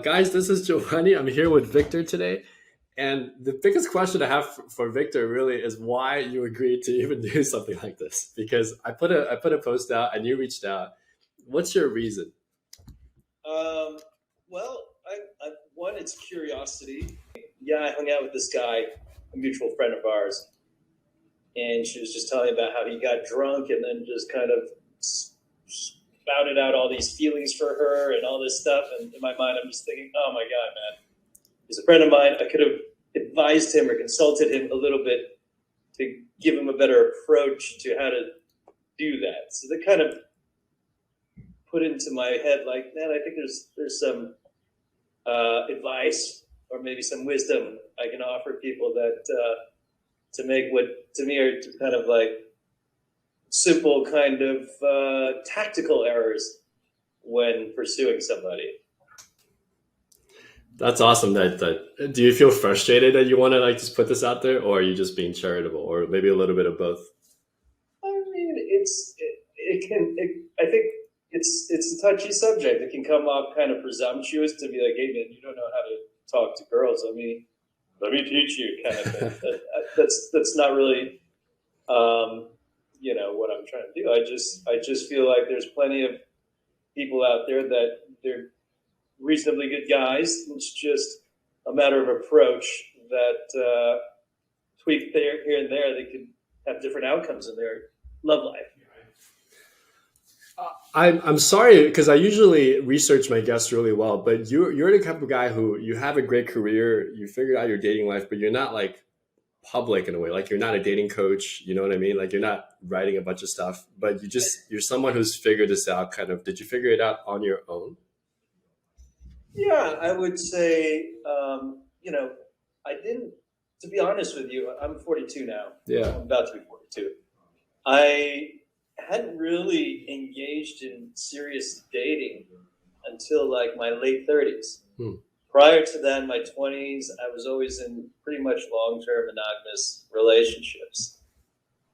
Guys, this is Giovanni. I'm here with Victor today. And the biggest question I have for Victor really is why you agreed to even do something like this. Because I put a post out and you reached out. What's your reason? Um, well, one, it's curiosity. Yeah, I hung out with this guy, a mutual friend of ours, and she was just telling me about how he got drunk and then just kind of spouted out all these feelings for her and all this stuff. And in my mind, I'm just thinking, oh my God, man, he's a friend of mine. I could have advised him or consulted him a little bit to give him a better approach to how to do that. So that kind of put into my head, like, man, I think there's some advice or maybe some wisdom I can offer people that to make what to me are kind of like simple kind of tactical errors when pursuing somebody. That's awesome. That do you feel frustrated that you want to like just put this out there, or are you just being charitable, or maybe a little bit of both? I mean, I think it's a touchy subject. It can come off kind of presumptuous to be like, hey man, you don't know how to talk to girls. Let me teach you, kind of thing. That's not really what I'm trying to do. I just feel like there's plenty of people out there that they're reasonably good guys. It's just a matter of approach that tweak here and there. They can have different outcomes in their love life. I'm sorry because I usually research my guests really well, but you're the type of guy who you have a great career, you figured out your dating life, but you're not like public in a way. Like you're not a dating coach, you know what I mean? Like you're not writing a bunch of stuff, but you're someone who's figured this out kind of. Did you figure it out on your own? Yeah, I would say, I didn't, to be honest with you, I'm 42 now. Yeah. I'm about to be 42. I hadn't really engaged in serious dating until like my late 30s. Prior to that, in my 20s, I was always in pretty much long-term monogamous relationships.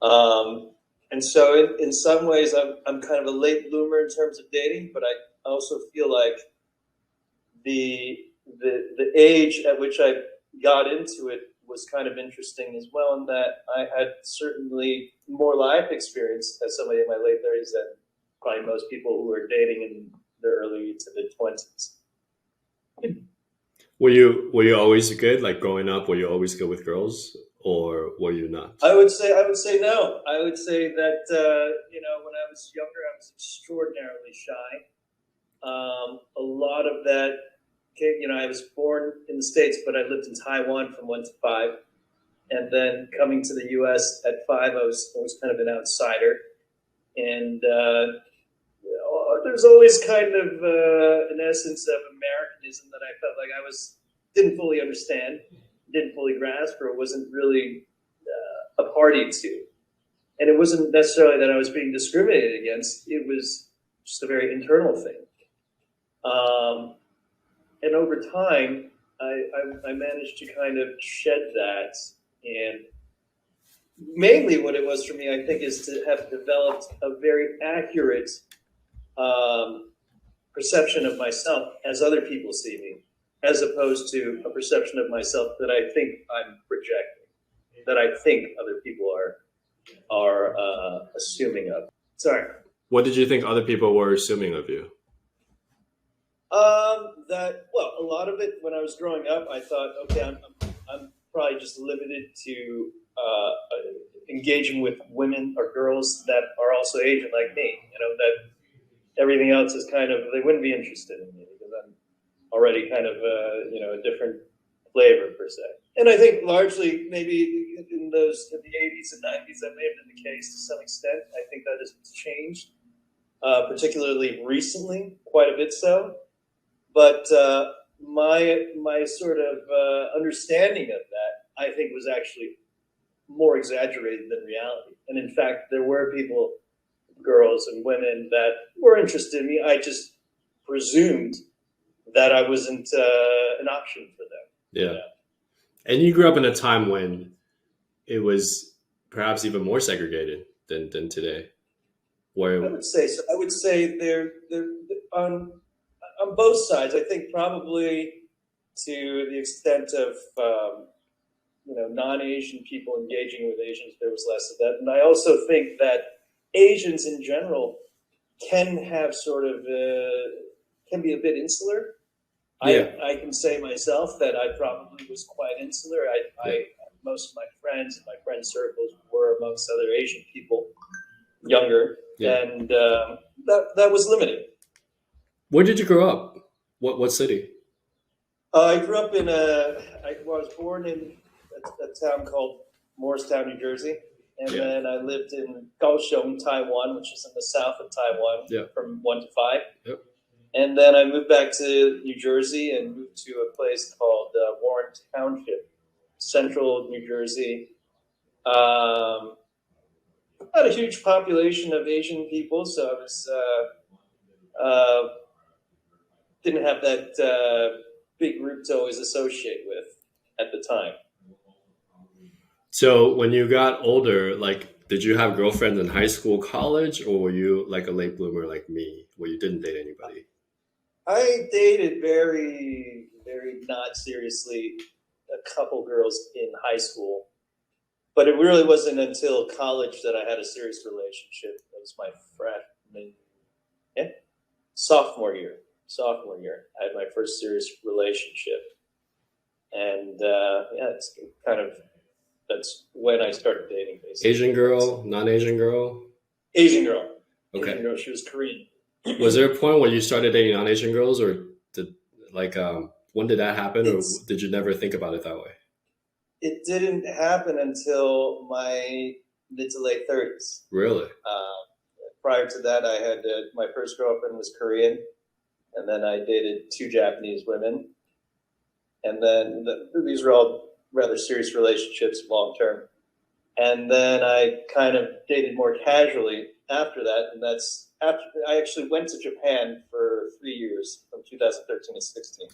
And so in some ways, I'm kind of a late bloomer in terms of dating, but I also feel like the age at which I got into it was kind of interesting as well, in that I had certainly more life experience as somebody in my late 30s than probably most people who were dating in their early to mid 20s. Were you always good? Like growing up, were you always good with girls, or were you not? I would say no. I would say that when I was younger, I was extraordinarily shy. A lot of that came, I was born in the States, but I lived in Taiwan from 1 to 5. And then coming to the U.S. at 5, I was kind of an outsider. And there's always kind of an essence of Americanism that I felt like didn't fully understand, didn't fully grasp, or wasn't really a party to. And it wasn't necessarily that I was being discriminated against. It was just a very internal thing. And over time, I managed to kind of shed that. And mainly what it was for me, I think, is to have developed a very accurate perception of myself as other people see me, as opposed to a perception of myself that I think I'm projecting, that I think other people are assuming of. Sorry. What did you think other people were assuming of you? A lot of it when I was growing up, I thought, okay, I'm probably just limited to engaging with women or girls that are also Asian like me. That everything else is kind of, they wouldn't be interested in me because I'm already kind of a different flavor per se. And I think largely maybe in the 80s and 90s that may have been the case to some extent. I think that has changed, particularly recently, quite a bit so. But my sort of understanding of that, I think, was actually more exaggerated than reality. And in fact, there were people, girls and women, that were interested in me. I just presumed that I wasn't an option for them. Yeah. And you grew up in a time when it was perhaps even more segregated than today. Where I would say so. I would say they're on on both sides. I think probably to the extent of non-Asian people engaging with Asians, there was less of that, and I also think that Asians in general can have sort of can be a bit insular. Yeah, I can say myself that I probably was quite insular. yeah. Most of my friends and my friend circles were amongst other Asian people, younger, Yeah. and that was limited. Where did you grow up? What city? I grew up I was born in a town called Morristown, New Jersey, and Yeah. then I lived in Kaohsiung, Taiwan, which is in the south of Taiwan, Yeah. from 1 to 5. Yep. And then I moved back to New Jersey and moved to a place called Warren Township, central New Jersey. Not a huge population of Asian people, so I was didn't have that big group to always associate with at the time. So when you got older, like, did you have girlfriends in high school, college, or were you like a late bloomer like me, where you didn't date anybody? I dated very, very not seriously a couple girls in high school, but it really wasn't until college that I had a serious relationship. It was my freshman, yeah, sophomore year. Sophomore year, I had my first serious relationship, and it's kind of that's when I started dating. Basically, Asian girl, non-Asian girl? Asian girl. Asian Okay. girl. She was Korean. Was there a point where you started dating non-Asian girls, or did like when did that happen, or It's did you never think about it that way? it didn't happen until my mid to late 30s. Really? Prior to that, I had my first girlfriend was Korean, and then I dated two Japanese women, and then these were all rather serious relationships, long term. And then I kind of dated more casually after that, and that's after I actually went to Japan for 3 years, from 2013 to 16,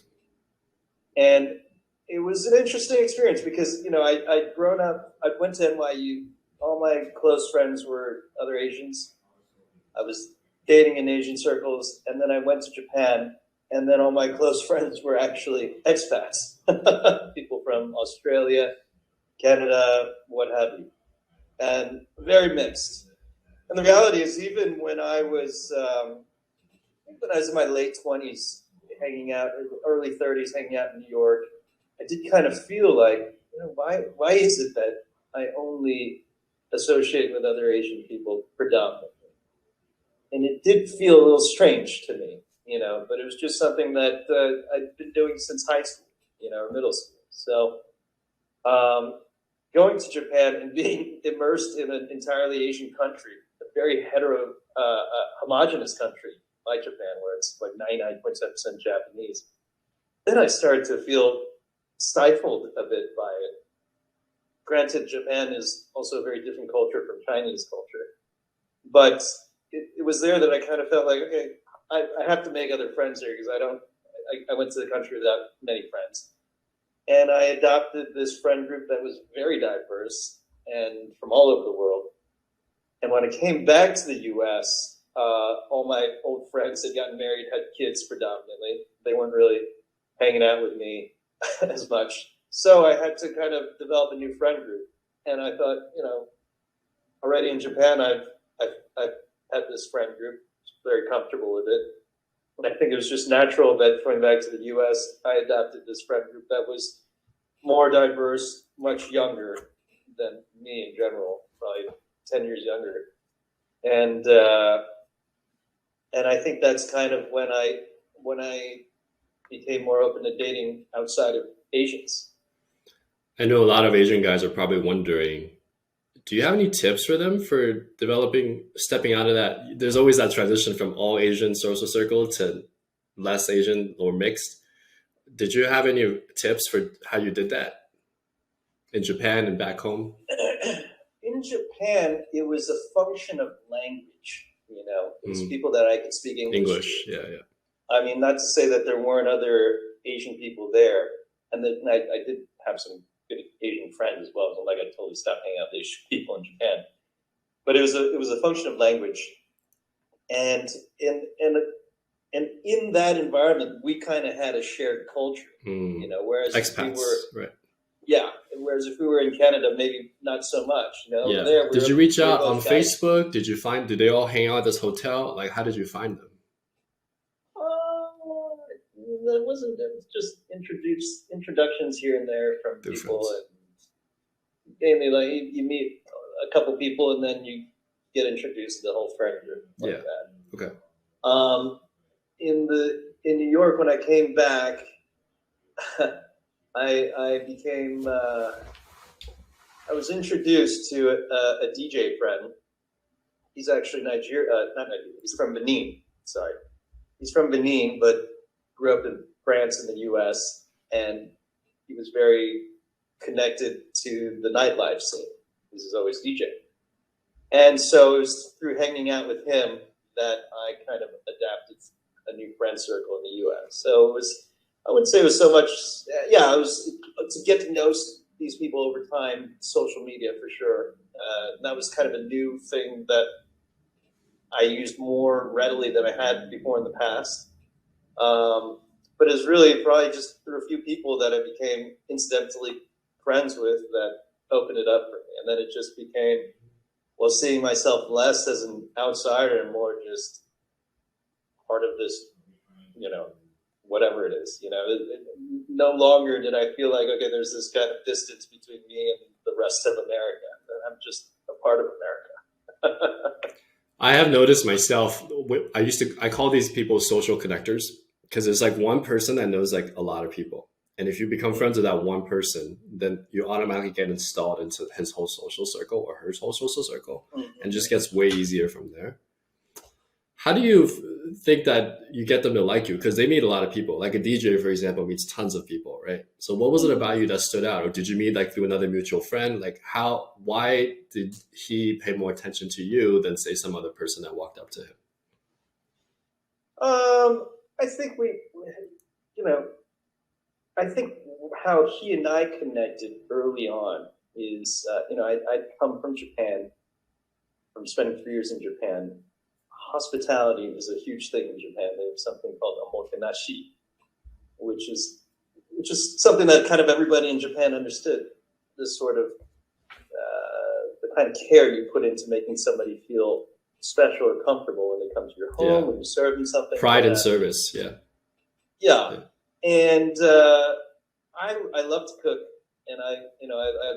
and it was an interesting experience because I'd grown up, I went to NYU, all my close friends were other Asians. I was dating in Asian circles, and then I went to Japan, and then all my close friends were actually expats, people from Australia, Canada, what have you, and very mixed. And the reality is, even when I was in my late 20s, hanging out, early 30s, hanging out in New York, I did kind of feel like, why is it that I only associate with other Asian people predominantly? And it did feel a little strange to me, but it was just something that I'd been doing since high school, or middle school. So going to Japan and being immersed in an entirely Asian country, a very homogenous country like Japan, where it's like 99.7% Japanese, then I started to feel stifled a bit by it. Granted, Japan is also a very different culture from Chinese culture, but it was there that I kind of felt like, okay, I have to make other friends here because I went to the country without many friends. And I adopted this friend group that was very diverse and from all over the world. And when I came back to the US, all my old friends had gotten married, had kids predominantly. They weren't really hanging out with me as much. So I had to kind of develop a new friend group. And I thought, already in Japan, I've had this friend group, very comfortable with it. And I think it was just natural that coming back to the US, I adopted this friend group that was more diverse, much younger than me in general, probably 10 years younger. And I think that's kind of when I became more open to dating outside of Asians. I know a lot of Asian guys are probably wondering, do you have any tips for them for stepping out of that? There's always that transition from all Asian social circle to less Asian or mixed. Did you have any tips for how you did that in Japan and back home? In Japan, it was a function of language. It was people that I could speak English English, to. yeah, yeah. I mean, not to say that there weren't other Asian people there, and that I did have some good Asian friends as well. It wasn't like I totally stopped hanging out with Asian people in Japan, but it was a function of language, and in And in that environment, we kind of had a shared culture, Hmm. whereas if we were, Expats, right? yeah, whereas if we were in Canada, maybe not so much, over Yeah. there, Did you reach we were out on both guys. Facebook? Did they all hang out at this hotel? Like, how did you find them? That wasn't, it was just introductions here and there from Through people. friends. And mainly, like, you meet a couple people and then you get introduced to the whole friend group like Yeah. that. Okay. In New York, when I came back, I became I was introduced to a DJ friend. He's actually not Nigeria. He's from Benin. Sorry, he's from Benin, but grew up in France and the U.S. And he was very connected to the nightlife scene. He was always DJ, and so it was through hanging out with him that I kind of adapted a new friend circle in the U.S. So it was, I wouldn't say it was so much, yeah, it was to get to know these people over time, social media for sure. That was kind of a new thing that I used more readily than I had before in the past. But it's really probably just through a few people that I became incidentally friends with that opened it up for me. And then it just became, well, seeing myself less as an outsider and more just part of this, whatever it is. No longer did I feel like, okay, there's this kind of distance between me and the rest of America. I'm just a part of America. I have noticed myself. I call these people social connectors because there's like one person that knows like a lot of people, and if you become friends with that one person, then you automatically get installed into his whole social circle or her whole social circle, and just gets way easier from there. How do you think that you get them to like you? Because they meet a lot of people. Like a DJ, for example, meets tons of people, right? So what was it about you that stood out? Or did you meet like through another mutual friend? Like why did he pay more attention to you than say some other person that walked up to him? I think you know, I think how he and I connected early on is, I'd come from Japan, from spending 3 years in Japan. Hospitality is a huge thing in Japan. They have something called omotenashi, which is something that kind of everybody in Japan understood. This sort of the kind of care you put into making somebody feel special or comfortable when they come to your home, Yeah. when you serve them something. Pride and service. Yeah. Yeah, Yeah. and I love to cook, and I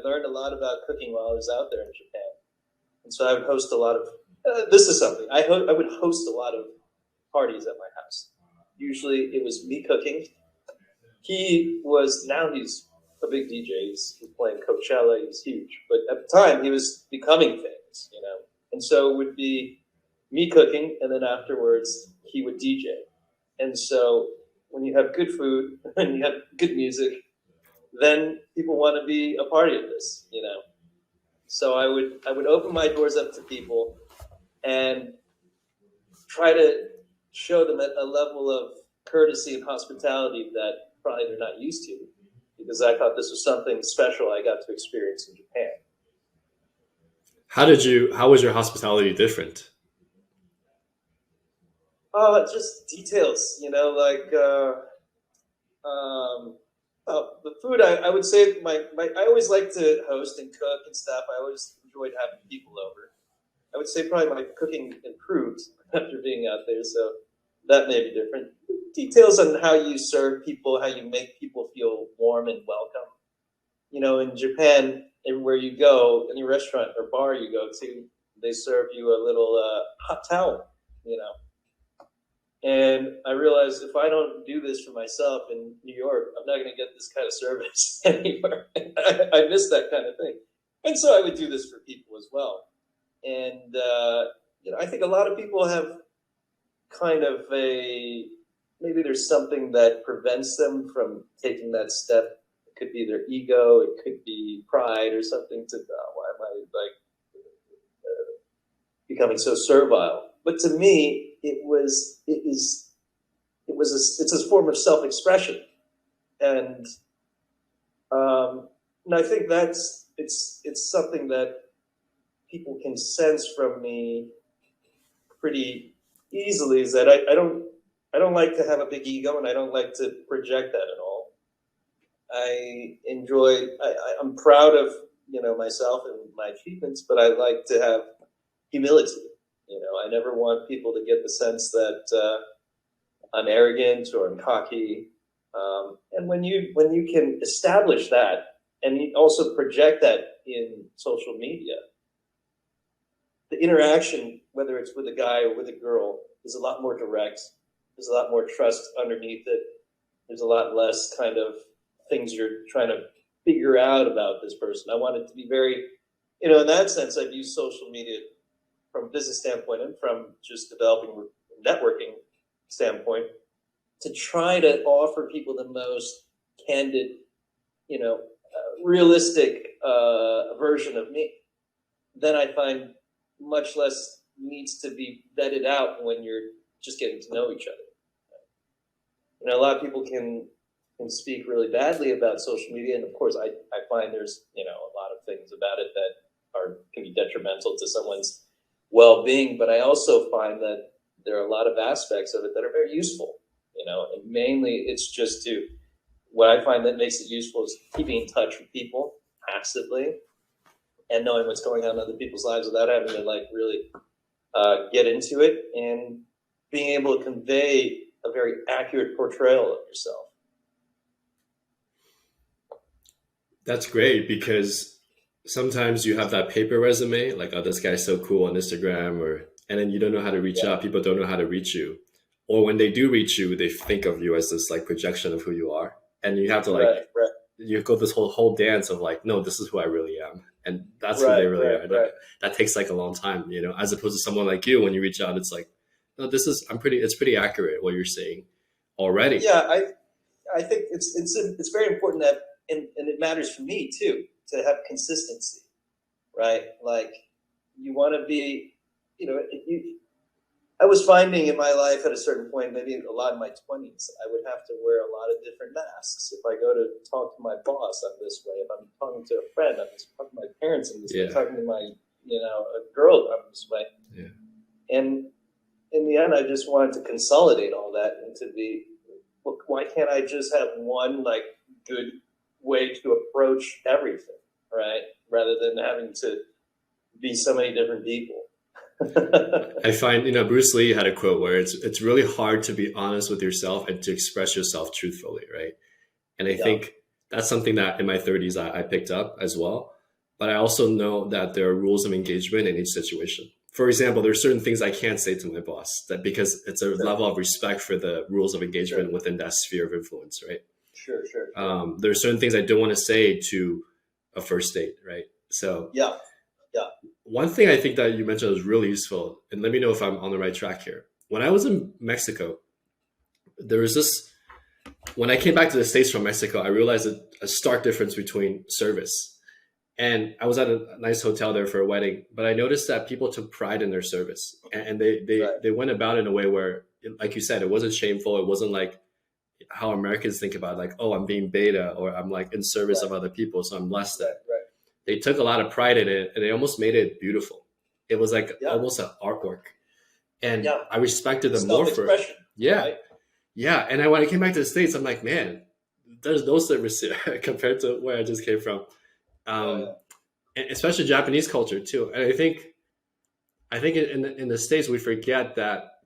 learned a lot about cooking while I was out there in Japan, and so I would host a lot of. This is something I would host a lot of parties at my house. Usually, it was me cooking. He's a big DJ. He's playing Coachella. He's huge, but at the time he was becoming famous. And so it would be me cooking, and then afterwards he would DJ. And so when you have good food and you have good music, then people want to be a part of this. So I would open my doors up to people and try to show them a level of courtesy and hospitality that probably they're not used to, because I thought this was something special I got to experience in Japan. How was your hospitality different? Oh, just details, like the food. I would say I always like to host and cook and stuff. I always enjoyed having people over. I would say probably my cooking improved after being out there, so that may be different. Details on how you serve people, how you make people feel warm and welcome. In Japan, everywhere you go, any restaurant or bar you go to, they serve you a little hot towel. You know, and I realized if I don't do this for myself in New York, I'm not going to get this kind of service anywhere. I miss that kind of thing, and so I would do this for people as well. And I think a lot of people have kind of maybe there's something that prevents them from taking that step. It could be their ego, it could be pride or something. Why am I like becoming so servile? But to me, it's a form of self-expression, and and I think it's something that people can sense from me pretty easily, is that I don't I don't like to have a big ego, and I don't like to project that at all. I enjoy. I'm proud of myself and my achievements, but I like to have humility. I never want people to get the sense that I'm arrogant or I'm cocky. And when you can establish that, and you also project that in social media, the interaction, whether it's with a guy or with a girl, is a lot more direct. There's a lot more trust underneath it. There's a lot less kind of things you're trying to figure out about this person. I want it to be very, in that sense, I've used social media from a business standpoint and from just developing networking standpoint to try to offer people the most candid, realistic version of me. Then I find much less needs to be vetted out when you're just getting to know each other. A lot of people can speak really badly about social media, and of course, I find there's a lot of things about it that can be detrimental to someone's well-being. But I also find that there are a lot of aspects of it that are very useful. And mainly it's just what I find that makes it useful is keeping in touch with people passively and knowing what's going on in other people's lives without having to really get into it, and being able to convey a very accurate portrayal of yourself. That's great, because sometimes you have that paper resume, like, oh, this guy's so cool on Instagram, and then you don't know how to reach out. People don't know how to reach you. Or when they do reach you, they think of you as this projection of who you are. And you have to Right. you go this whole dance of no, this is who I really am. And that's who they really are. Right. That takes a long time, as opposed to someone like you, when you reach out, it's no, it's pretty accurate what you're saying already. Yeah. I think it's very important that, and it matters for me too, to have consistency, right? You want to be, I was finding in my life at a certain point, maybe a lot in my 20s, I would have to wear a lot of different masks. If I go to talk to my boss, I'm this way. If I'm talking to a friend, I'm this way. Talking to my parents, I'm this way. Talking to my, a girl, I'm this way. Yeah. And in the end, I just wanted to consolidate all that and to be, why can't I just have one good way to approach everything, right? Rather than having to be so many different people. I find, Bruce Lee had a quote where it's really hard to be honest with yourself and to express yourself truthfully, right? And I think that's something that in my 30s I picked up as well. But I also know that there are rules of engagement in each situation. For example, there's certain things I can't say to my boss, that because it's a level of respect for the rules of engagement within that sphere of influence, right? Sure. There are certain things I don't want to say to a first date, right? So yeah. One thing I think that you mentioned was really useful, and let me know if I'm on the right track here. When I was in Mexico, there was this, when I came back to the States from Mexico, I realized a stark difference between service. And I was at a nice hotel there for a wedding, but I noticed that people took pride in their service, and they went about it in a way where, like you said, it wasn't shameful. It wasn't like how Americans think about oh, I'm being beta, or I'm in service of other people, so I'm less than. Right. They took a lot of pride in it, and they almost made it beautiful. It was almost an artwork, and I respected them more for it. Right? Yeah. And when I came back to the States, I'm like, man, there's no service here compared to where I just came from. And especially Japanese culture too. And I think in the States, we forget that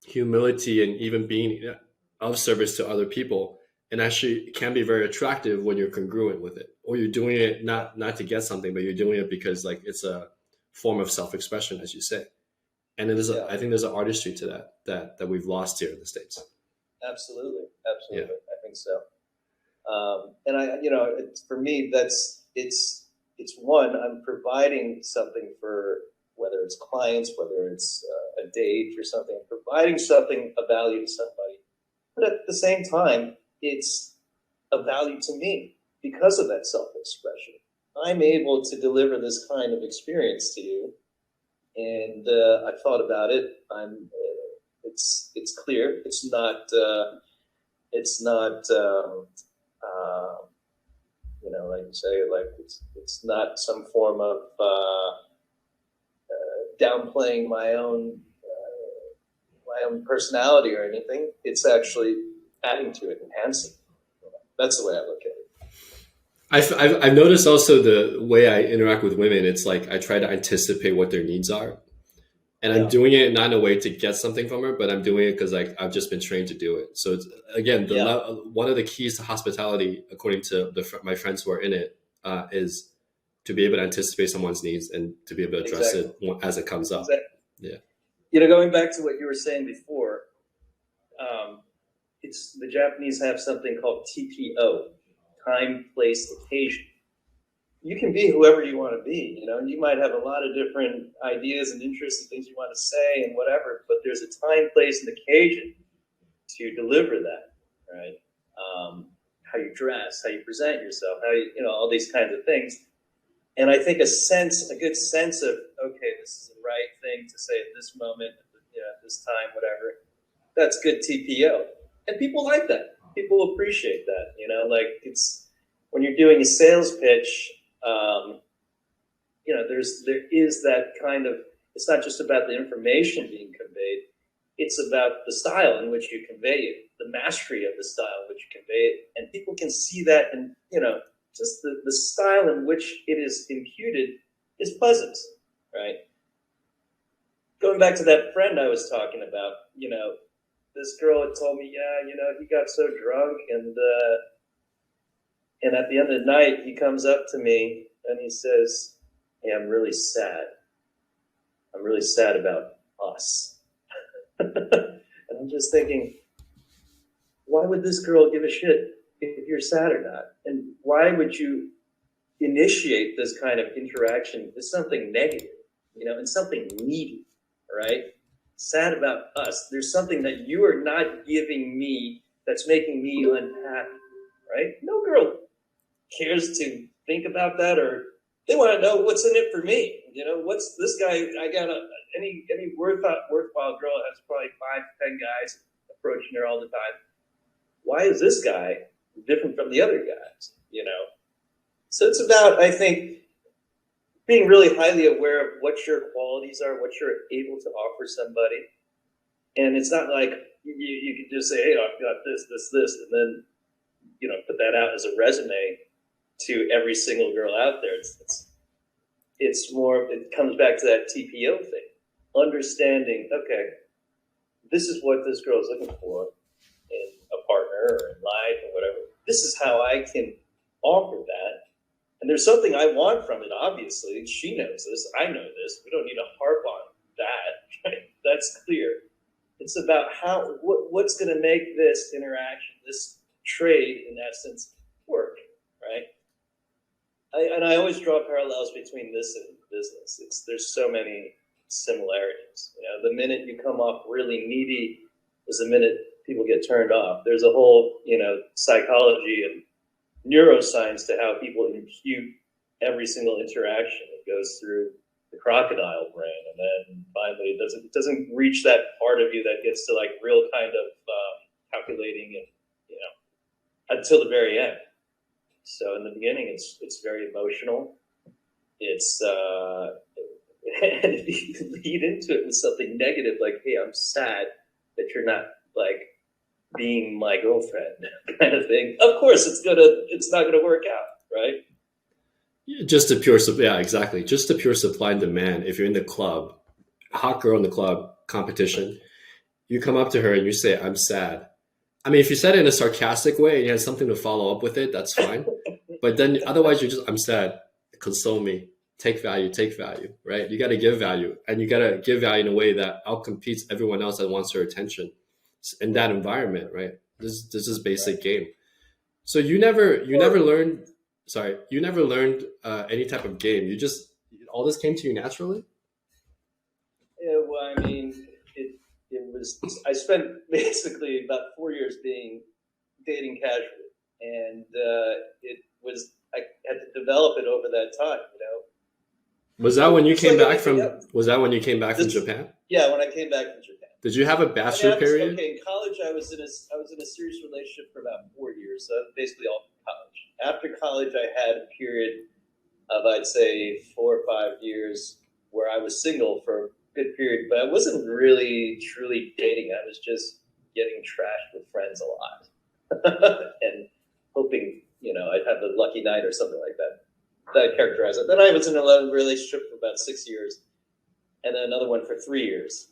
humility and even being of service to other people, and actually can be very attractive when you're congruent with it, or you're doing it not to get something, but you're doing it because it's a form of self-expression, as you say. And I think there's an artistry to that we've lost here in the States. Absolutely. I think so. And for me, it's one, I'm providing something for, whether it's clients, whether it's a date or something, I'm providing something of value to somebody. But at the same time, it's a value to me because of that self-expression. I'm able to deliver this kind of experience to you, and I've thought about it. It's clear. It's not. Like you say, it's not some form of downplaying my own my own personality or anything. It's actually adding to it, enhancing. That's the way I look at it. I've noticed also the way I interact with women. It's like I try to anticipate what their needs are, and I'm Yeah. doing it not in a way to get something from her, but I'm doing it because like I've just been trained to do it. So it's again Yeah. one of the keys to hospitality, according to my friends who are in it, is to be able to anticipate someone's needs and to be able to address Exactly. it as it comes up. Exactly. Yeah. Going back to what you were saying before, it's the Japanese have something called TPO, time, place, occasion. You can be whoever you want to be. You might have a lot of different ideas and interests and things you want to say and whatever, but there's a time, place, and occasion to deliver that, right? How you dress, how you present yourself, how all these kinds of things. And I think a good sense of, okay, this is the right thing to say at this moment, at this time, whatever. That's good TPO. And people like that. People appreciate that, like it's when you're doing a sales pitch, there is that kind of, it's not just about the information being conveyed, it's about the style in which you convey it, the mastery of the style in which you convey it. And people can see that, and, just the style in which it is imputed is pleasant, right? Going back to that friend I was talking about, this girl had told me, he got so drunk, and at the end of the night, he comes up to me and he says, "Hey, I'm really sad. I'm really sad about us." And I'm just thinking, why would this girl give a shit if you're sad or not? And why would you initiate this kind of interaction with something negative, and something needy, right? Sad about us. There's something that you are not giving me that's making me unhappy, right? No girl cares to think about that, or they want to know what's in it for me. What's this guy? I got any worthwhile girl has probably 5 to 10 guys approaching her all the time. Why is this guy different from the other guys? So it's about, I think, being really highly aware of what your qualities are, what you're able to offer somebody. And it's not like you can just say, "Hey, I've got this, and then, put that out as a resume to every single girl out there. It's more, it comes back to that TPO thing. Understanding, okay, this is what this girl is looking for in a partner or in life or whatever. This is how I can offer that. And there's something I want from it, obviously. She knows this. I know this. We don't need to harp on that. Right? That's clear. It's about what's going to make this interaction, this trade, in essence, work, right? I always draw parallels between this and business. There's so many similarities. The minute you come off really needy is the minute people get turned off. There's a whole, psychology and neuroscience to how people impute every single interaction. It goes through the crocodile brain, and then finally it doesn't reach that part of you that gets to like real kind of calculating and until the very end. So in the beginning, it's very emotional. It's and if you lead into it with something negative, like, "Hey, I'm sad that you're not like being my girlfriend," kind of thing. Of course, it's not gonna work out, right? Just a pure, yeah, exactly. Just a pure supply and demand. If you're in the club, hot girl in the club competition, you come up to her and you say, "I'm sad." I mean, if you said it in a sarcastic way and you had something to follow up with it, that's fine. But then otherwise, you're just, "I'm sad. Console me. Take value, right?" You got to give value, and you got to give value in a way that outcompetes everyone else that wants your attention in that environment, right? This is basic game. So you never learned. Sorry, you never learned any type of game. You just all this came to you naturally. Yeah, well, I mean, it was. I spent basically about 4 years dating casually, and it was. I had to develop it over that time. Was that when you It's came like back anything from? else. Was that when you came back from Japan? Yeah, when I came back from Japan. Did you have a I mean, bachelor period? okay, in college, I was in a serious relationship for about 4 years. So basically all college. After college, I had a period of, I'd say, 4 or 5 years where I was single for good period, but I wasn't really truly dating. I was just getting trashed with friends a lot and hoping, I'd have a lucky night or something like that. That characterized it. Then I was in a relationship for about 6 years, and then another one for 3 years,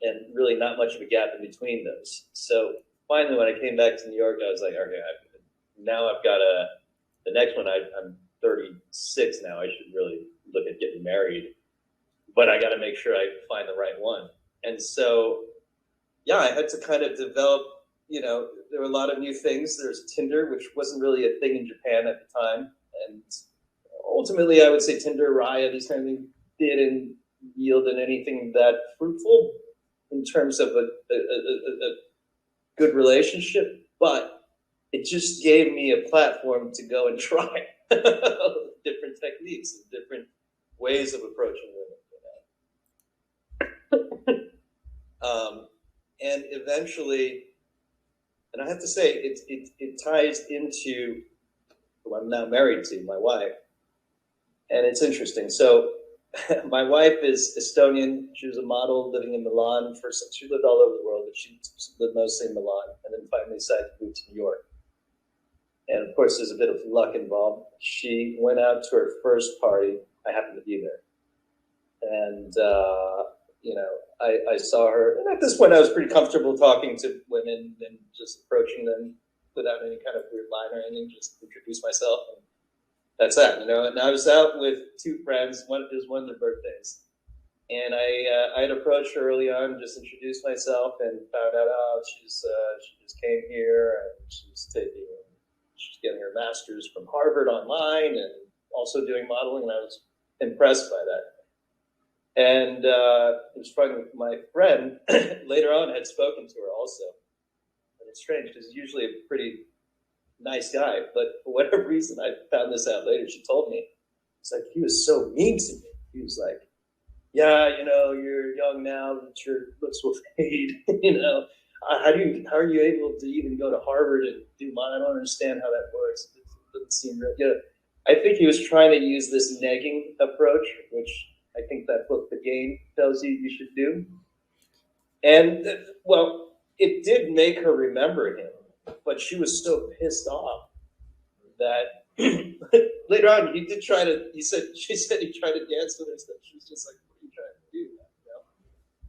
and really not much of a gap in between those. So finally, when I came back to New York, I was like, okay, now I've got the next one. I'm 36 now. I should really look at getting married, but I got to make sure I find the right one. And so, yeah, I had to kind of develop. There were a lot of new things. There's Tinder, which wasn't really a thing in Japan at the time, and ultimately, I would say Tinder, Raya, these kind of things didn't yield in anything that fruitful in terms of a good relationship, but it just gave me a platform to go and try different techniques and different ways of approaching women. And eventually, and I have to say, it ties into who I'm now married to, my wife. And it's interesting. So my wife is Estonian. She was a model living in Milan for some. She lived all over the world, but she lived mostly in Milan, and then finally decided to move to New York. And of course, there's a bit of luck involved. She went out to her first party. I happened to be there, and I saw her. And at this point, I was pretty comfortable talking to women and just approaching them without any kind of weird line or anything. Just introduce myself. And that's that, And I was out with two friends. It was one of their birthdays, and I had approached her early on, just introduced myself, and found out she just came here and she's getting her master's from Harvard online and also doing modeling. And I was impressed by that. And it was funny. My friend later on had spoken to her also, and it's strange because usually a pretty nice guy, but for whatever reason, I found this out later. She told me, it's like, he was so mean to me. He was like, yeah, you're young now, but your looks will fade. How are you able to even go to Harvard and do mine? I don't understand how that works. It doesn't seem real. I think he was trying to use this negging approach, which I think that book, The Game, tells you should do. And, well, it did make her remember him. But she was so pissed off that later on she said he tried to dance with her stuff. She was just like, what are you trying to do?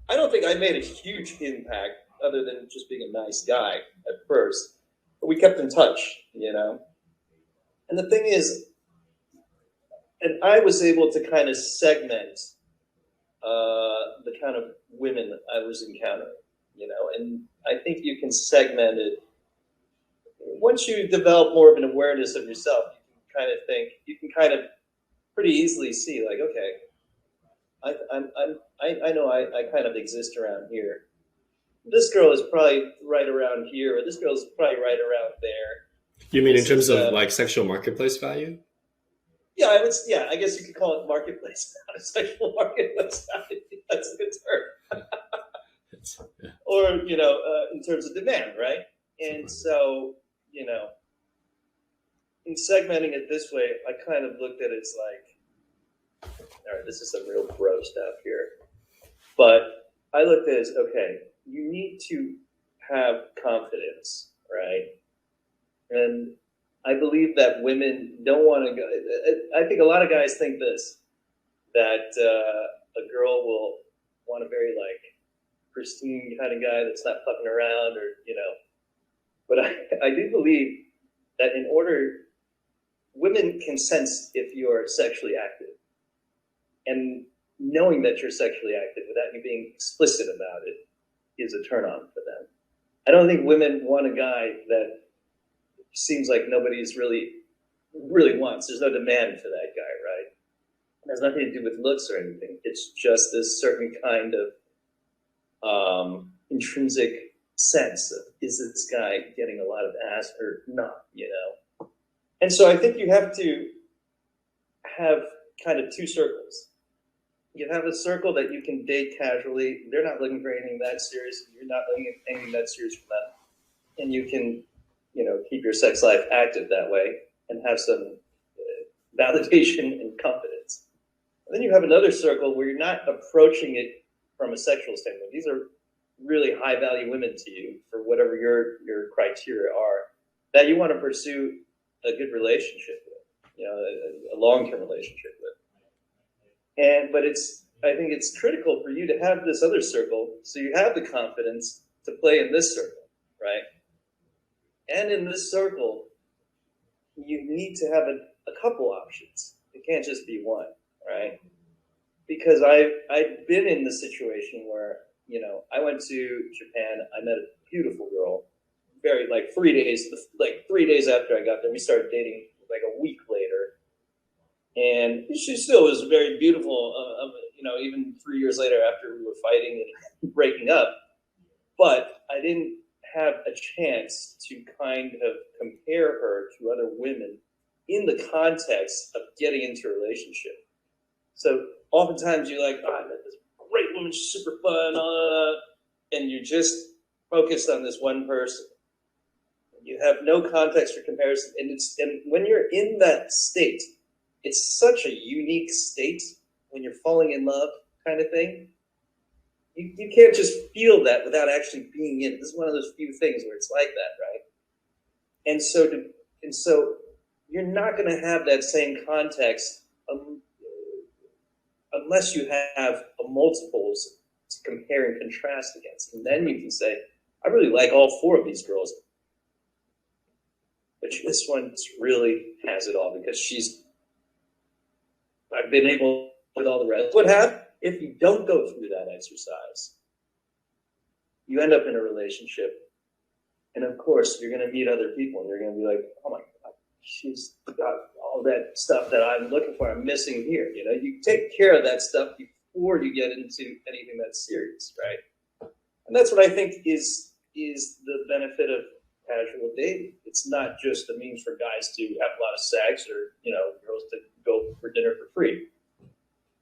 I don't think I made a huge impact other than just being a nice guy at first. But we kept in touch, And the thing is, and I was able to kind of segment the kind of women I was encountering, and I think you can segment it. Once you develop more of an awareness of yourself, you can kind of pretty easily see, like, okay, I know I kind of exist around here. This girl is probably right around here, or this girl is probably right around there. You mean in terms of like sexual marketplace value? Yeah, I guess you could call it marketplace, not a sexual marketplace value. That's a good term. Yeah. Or, in terms of demand, right? And so, in segmenting it this way, I kind of looked at it as like, all right, this is some real bro stuff here. But I looked at it as, okay, you need to have confidence, right? And I believe that women don't want to go. I think a lot of guys think this, that a girl will want a very like pristine kind of guy that's not fucking around, or But I do believe that in order, women can sense if you're sexually active, and knowing that you're sexually active without you being explicit about it is a turn on for them. I don't think women want a guy that seems like nobody's really wants. There's no demand for that guy, right? It has nothing to do with looks or anything. It's just this certain kind of intrinsic sense of, is this guy getting a lot of ass or not, And so I think you have to have kind of two circles. You have a circle that you can date casually. They're not looking for anything that serious. You're not looking at anything that serious from them. And you can, keep your sex life active that way and have some validation and confidence. And then you have another circle where you're not approaching it from a sexual standpoint. These are really high value women to you for whatever your criteria are that you want to pursue a good relationship with, a long term relationship with. But I think it's critical for you to have this other circle so you have the confidence to play in this circle, right? And in this circle, you need to have a couple options. It can't just be one, right? Because I've been in the situation where, I went to Japan, I met a beautiful girl, very, like 3 days after I got there, we started dating like a week later. And she still was very beautiful, even 3 years later after we were fighting and breaking up. But I didn't have a chance to kind of compare her to other women in the context of getting into a relationship. So oftentimes you're like, I met this great woman, she's super fun, and you're just focused on this one person. You have no context for comparison, and when you're in that state, it's such a unique state when you're falling in love, kind of thing. You can't just feel that without actually being in it. This is one of those few things where it's like that, right? And so you're not going to have that same context unless you have multiples to compare and contrast against. And then you can say, I really like all four of these girls. But this one really has it all because I've been able with all the rest. What happens if you don't go through that exercise? You end up in a relationship, and of course, you're going to meet other people, and you're going to be like, oh my God, she's got all that stuff that I'm looking for, I'm missing here. You take care of that stuff before you get into anything that's serious, right? And that's what I think is the benefit of casual dating. It's not just a means for guys to have a lot of sex or, girls to go for dinner for free.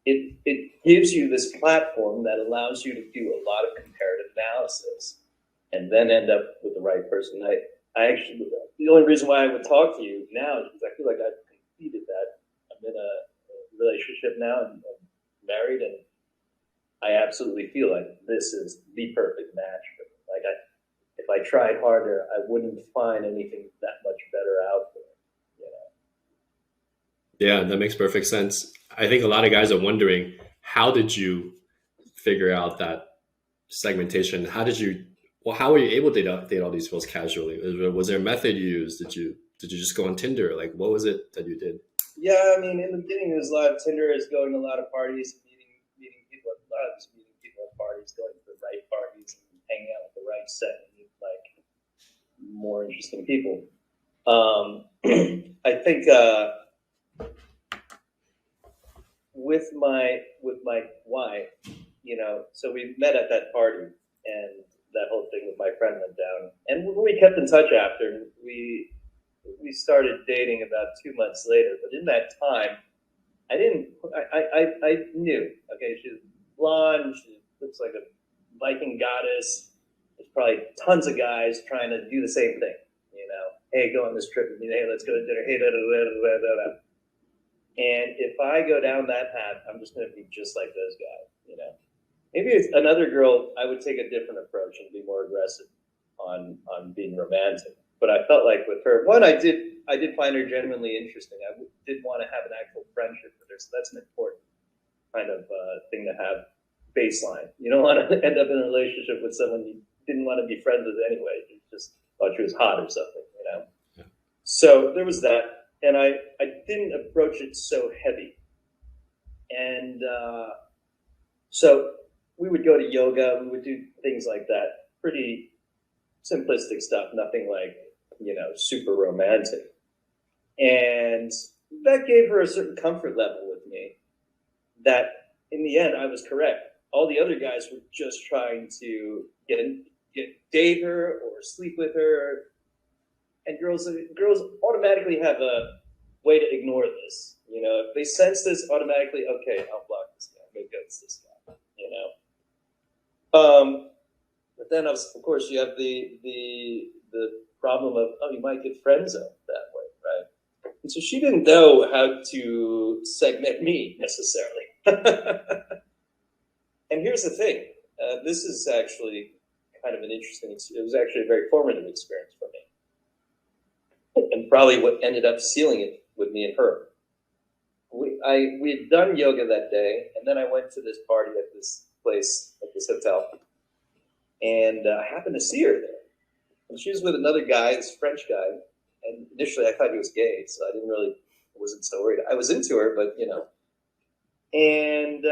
It gives you this platform that allows you to do a lot of comparative analysis and then end up with the right person. I actually, the only reason why I would talk to you now is because I feel like I've completed that. I'm in a relationship now and I'm married, and I absolutely feel like this is the perfect match for me. Like if I tried harder, I wouldn't find anything that much better out there. Yeah, that makes perfect sense. I think a lot of guys are wondering, how did you figure out that segmentation? How were you able to date all these girls casually? Was there a method you used? Did you just go on Tinder? Like, what was it that you did? Yeah, I mean, in the beginning, there was a lot of Tinder, is going to a lot of parties, meeting people at parties, going to the right parties, and hanging out with the right set, and like more interesting people. I think with my wife, so we met at that party, and that whole thing with my friend went down, and we kept in touch after. We started dating about 2 months later, but in that time, I knew, okay, she's blonde, she looks like a Viking goddess. There's probably tons of guys trying to do the same thing, Hey, go on this trip with me. Hey, let's go to dinner. Hey, da da da da da da. And if I go down that path, I'm just going to be just like those guys, Maybe it's another girl, I would take a different approach and be more aggressive on being romantic. But I felt like with her, one, I did find her genuinely interesting. I did want to have an actual friendship with her, so that's an important kind of thing to have baseline. You don't want to end up in a relationship with someone you didn't want to be friends with anyway. You just thought she was hot or something, Yeah. So there was that, and I didn't approach it so heavy. And so we would go to yoga, we would do things like that, pretty simplistic stuff, nothing like, super romantic. And that gave her a certain comfort level with me that in the end I was correct. All the other guys were just trying to date her or sleep with her. And girls automatically have a way to ignore this. If they sense this, automatically, okay, I'll block this guy, make ghost this guy, But then, of course, you have the problem of, you might get friend zoned that way, right? And so she didn't know how to segment me necessarily. And here's the thing. This is actually kind of an interesting. It was actually a very formative experience for me, and probably what ended up sealing it with me and her. We had done yoga that day, and then I went to this party at this place at this hotel, and I happened to see her there, and she was with another guy, this French guy. And initially, I thought he was gay, so wasn't so worried. I was into her, but and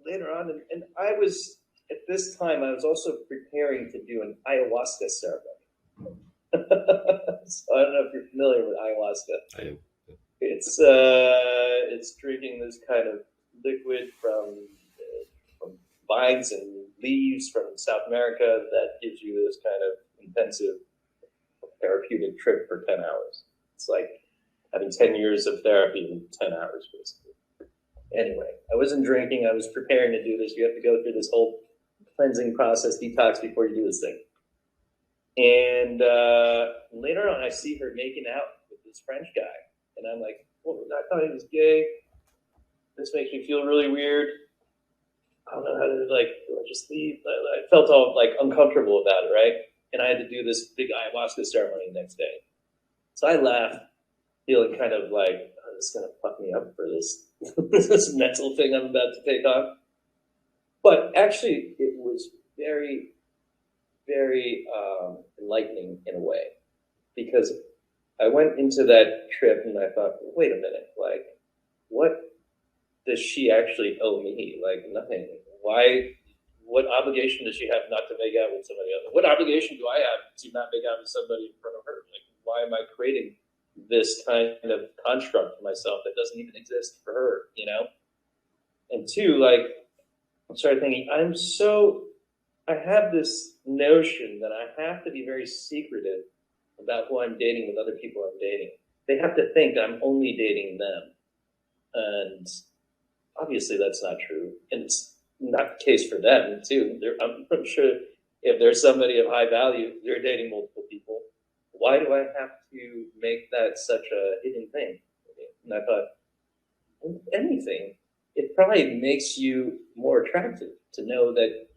later on, and I was at this time, I was also preparing to do an ayahuasca ceremony. So I don't know if you're familiar with ayahuasca. I am. It's drinking this kind of liquid from vines and leaves from South America that gives you this kind of intensive therapeutic trip for 10 hours. It's like having 10 years of therapy in 10 hours, basically. Anyway, I wasn't drinking. I was preparing to do this. You have to go through this whole cleansing process, detox, before you do this thing. And later on, I see her making out with this French guy. And I'm like, well, I thought he was gay. This makes me feel really weird. I don't know how to, do I just leave? I felt all, uncomfortable about it, right? And I had to do this big ayahuasca ceremony the next day. So I laughed, feeling kind of like, oh, this is going to fuck me up for this, this mental thing I'm about to take on. But actually, it was very, very enlightening in a way, because I went into that trip and I thought, wait a minute, what does she actually owe me? Nothing. Why? What obligation does she have not to make out with somebody else? What obligation do I have to not make out with somebody in front of her? Why am I creating this kind of construct for myself that doesn't even exist for her, And two, I started thinking, I have this notion that I have to be very secretive about who I'm dating with other people I'm dating. They have to think I'm only dating them. And obviously that's not true. And it's not the case for them, too. I'm sure if there's somebody of high value, they're dating multiple people. Why do I have to make that such a hidden thing? And I thought, if anything, it probably makes you more attractive to know that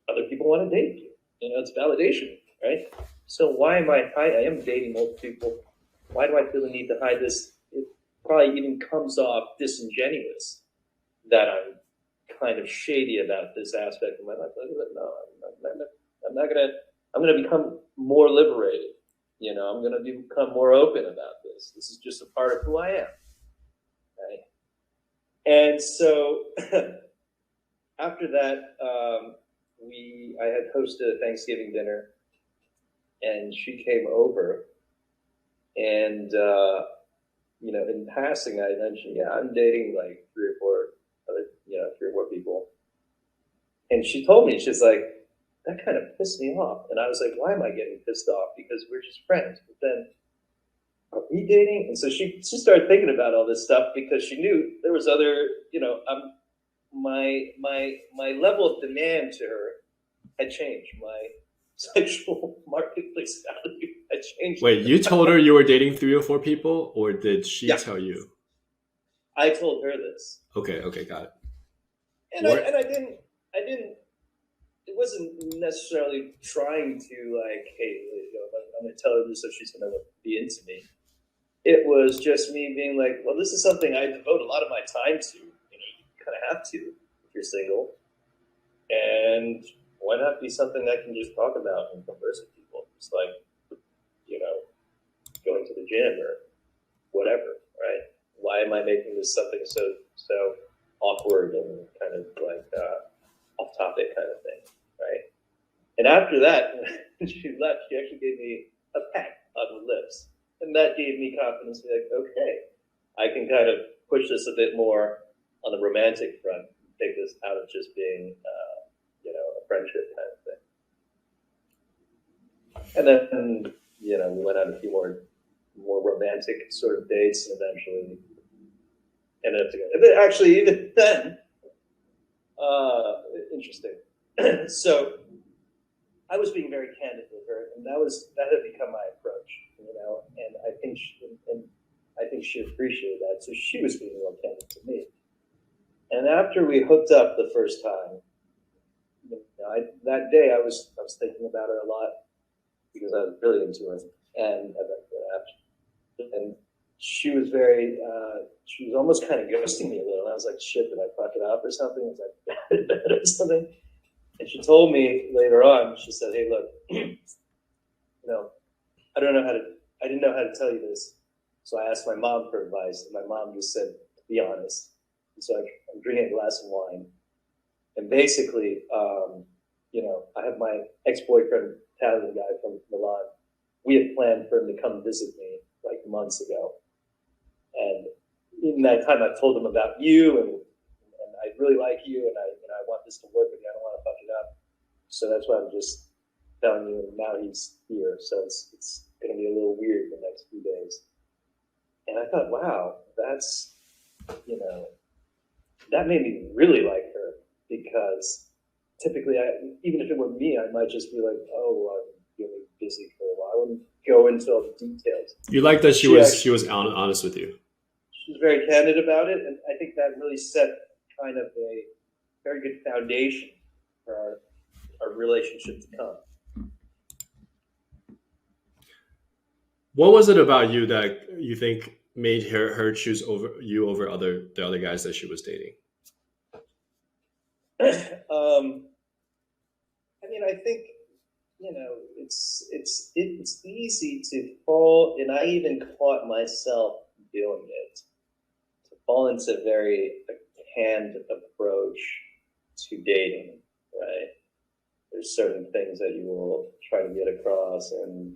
other people want to date you. It's validation, right? So why am I am dating multiple people. Why do I feel the need to hide this? It probably even comes off disingenuous that I'm kind of shady about this aspect of my life. No, I'm not gonna. I'm gonna become more liberated. I'm gonna become more open about this. This is just a part of who I am, right? And so after that, I had hosted a Thanksgiving dinner, and she came over, and in passing, I mentioned, I'm dating three or four people, and she told me, she's like, that kind of pissed me off, and I was like, why am I getting pissed off? Because we're just friends, but then are we dating? And so she started thinking about all this stuff, because she knew there was other, my level of demand to her had changed. My sexual marketplace value had changed. Wait, you told her you were dating 3 or 4 people, or did she tell you? I told her this. Okay, got it. And I didn't. It wasn't necessarily trying to hey, I'm going to tell her this so she's going to be into me. It was just me being like, well, this is something I devote a lot of my time to. You kind of have to if you're single, and why not be something I can just talk about and converse with people? It's like, going to the gym or whatever, right? Why am I making this something so awkward and kind of off topic kind of thing, right? And after that, when she left, she actually gave me a peck on the lips, and that gave me confidence to be like, okay, I can kind of push this a bit more on the romantic front, take this out of just being a friendship kind of thing. And then we went on a few more romantic sort of dates, and eventually ended up together. Actually, even then, interesting. So I was being very candid with her, and that had become my approach, and I think she appreciated that. So she was being real candid to me. And after we hooked up the first time, that day I was thinking about her a lot because I was really into her, and and she was very she was almost kind of ghosting me a little. And I was like, shit, did I fuck it up or something? Was I bad or something? And she told me later on, she said, hey, look, I don't know how to, I didn't know how to tell you this. So I asked my mom for advice, and my mom just said, be honest. And so I'm drinking a glass of wine. And basically, I have my ex-boyfriend, Italian guy from Milan. We had planned for him to come visit me like months ago. And in that time, I told him about you, and I really like you, and I want this to work with you. I don't want to fuck it up. So that's why I'm just telling you. And now he's here, so it's going to be a little weird the next few days. And I thought, wow, that's that made me really like her, because typically, even if it were me, I might just be like, oh, I'm really busy for a while. I wouldn't go into all the details. You like that she was honest with you. She was very candid about it, and I think that really set kind of a very good foundation for our relationship to come. What was it about you that you think made her choose over the other guys that she was dating? I think it's easy to fall, and I even caught myself doing it, to fall into a very canned approach to dating, right? There's certain things that you will try to get across, and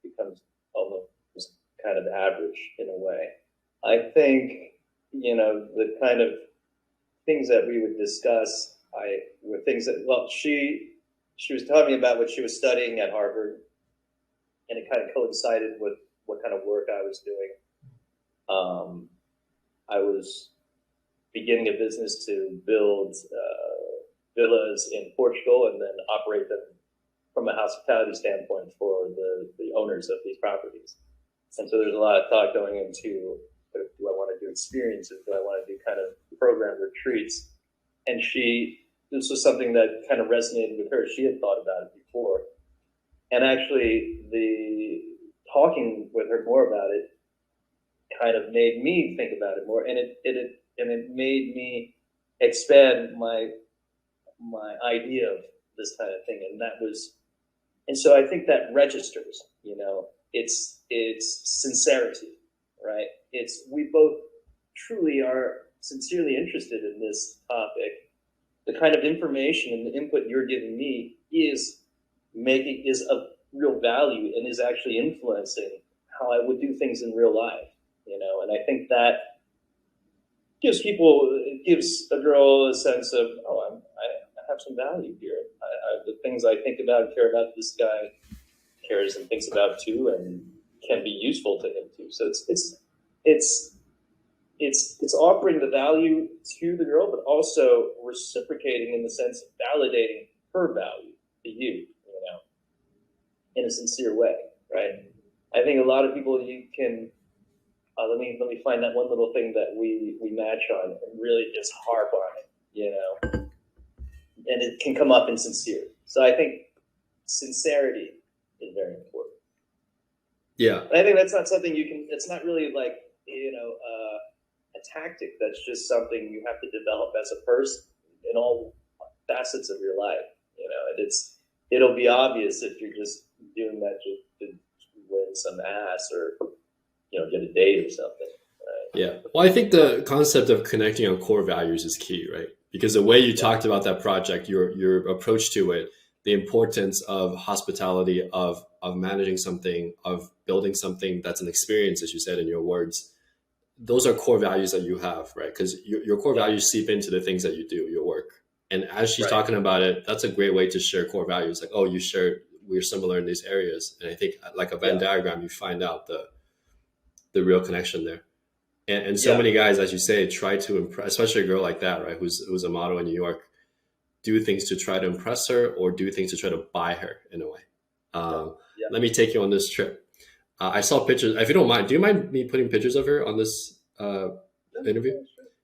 becomes almost kind of average in a way. I think, the kind of things that we would discuss, were things that, she was telling me about what she was studying at Harvard, and it kind of coincided with what kind of work I was doing. I was beginning a business to build villas in Portugal and then operate them from a hospitality standpoint for the owners of these properties. And so there's a lot of thought going into, do I want to do experiences? Do I want to do kind of program retreats? And this was something that kind of resonated with her. She had thought about it before. And actually, the talking with her more about it kind of made me think about it more. And it made me expand my idea of this kind of thing. And so I think that registers, it's sincerity, right? We both truly are sincerely interested in this topic. The kind of information and the input you're giving me is of real value, and is actually influencing how I would do things in real life, and I think that gives a girl a sense of, oh, I have some value here. The things I think about and care about, this guy cares and thinks about too, and can be useful to him too. So it's offering the value to the girl, but also reciprocating in the sense of validating her value to you, in a sincere way, right? I think a lot of people, you can, let me find that one little thing that we match on and really just harp on it, and it can come up insincere. So I think sincerity is very important. Yeah. And I think that's not something it's not really like, a tactic. That's just something you have to develop as a person in all facets of your life, and it'll be obvious if you're just doing that just to win some ass or, get a date or something. Right? Yeah. Well, I think the concept of connecting on core values is key, right? Because the way you talked about that project, your approach to it, the importance of hospitality, of managing something, of building something that's an experience, as you said in your words, those are core values that you have, right? Because your core values seep into the things that you do, your work. And as she's talking about it, that's a great way to share core values. Like, oh, we're similar in these areas. And I think like a Venn diagram, you find out the real connection there. And so many guys, as you say, try to impress, especially a girl like that, right? Who's a model in New York, do things to try to impress her or do things to try to buy her in a way. Let me take you on this trip. I saw pictures. If you don't mind, do you mind me putting pictures of her on this interview?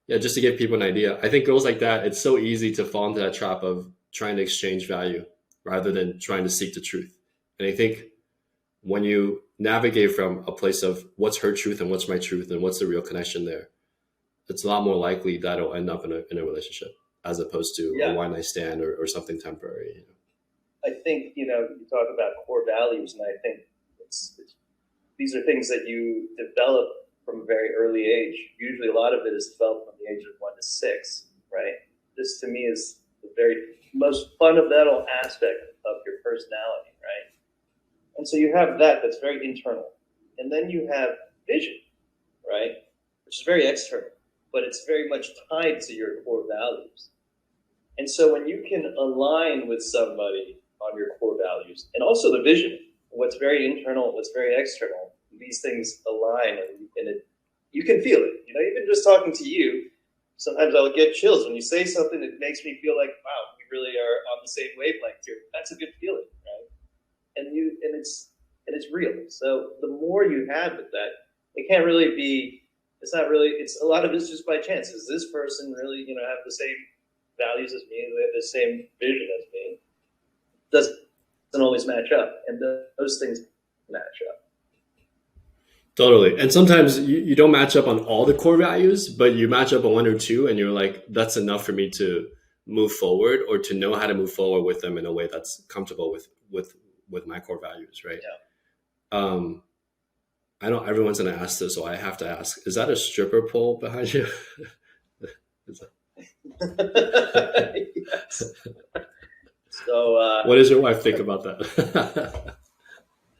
Yeah, just to give people an idea, I think girls like that, it's so easy to fall into that trap of trying to exchange value rather than trying to seek the truth. And I think when you navigate from a place of what's her truth and what's my truth and what's the real connection there, it's a lot more likely that it'll end up in a relationship as opposed to a Yeah, one night stand or something temporary. I think you talk about core values, and I think these are things that you develop from a very early age. Usually, a lot of it is developed from the age of 1 to 6, right? This to me is the very most fundamental aspect of your personality, right? And so you have that that's very internal, and then you have vision, right, which is very external, but it's very much tied to your core values. And so when you can align with somebody on your core values and also the vision, what's very internal, what's very external, these things align, you can feel it. Even just talking to you, sometimes I'll get chills when you say something that makes me feel like, wow, we really are on the same wavelength here. That's a good feeling, right? And it's real. So the more you have with that, it can't really be. It's not really. It's a lot of it's just by chance. Does this person really, have the same values as me? Do they have the same vision as me? Doesn't always match up, and those things match up. Totally. And sometimes you don't match up on all the core values, but you match up on one or two, and you're like, that's enough for me to move forward or to know how to move forward with them in a way that's comfortable with my core values, right? Yeah. Um, I know everyone's gonna ask this, so I have to ask: is that a stripper pole behind you? Is Yes. So, what does your wife think about that?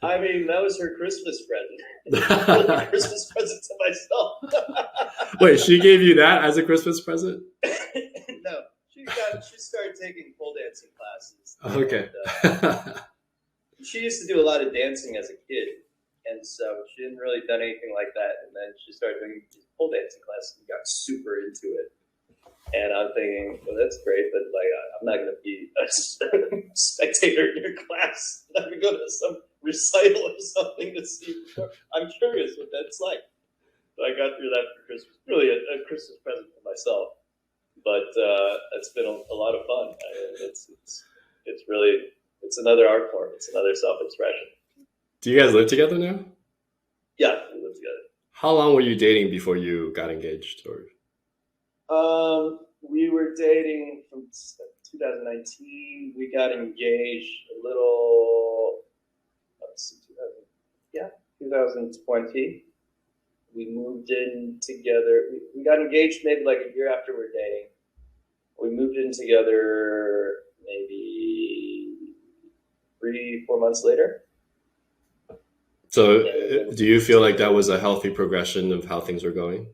I mean, that was her Christmas present. It's really a Christmas present to myself. Wait, she gave you that as a Christmas present? No, she started taking pole dancing classes, Okay. and she used to do a lot of dancing as a kid, and so she didn't really done anything like that. And then she started doing these pole dancing classes and got super into it. And I'm thinking, well, that's great, but like, I'm not going to be a spectator in your class. I'm going to go to some recital or something to see. I'm curious what that's like. So I got through that for Christmas. Really, a Christmas present for myself. But it's been a lot of fun. It's really another art form. It's another self-expression. Do you guys live together now? Yeah, we live together. How long were you dating before you got engaged? Or We were dating from 2019. We got engaged a little. Let's see, 2000, yeah, 2020. We moved in together. We got engaged maybe like a year after we were dating. We moved in together maybe 3-4 months later. so, do you feel like that was a healthy progression of how things were going?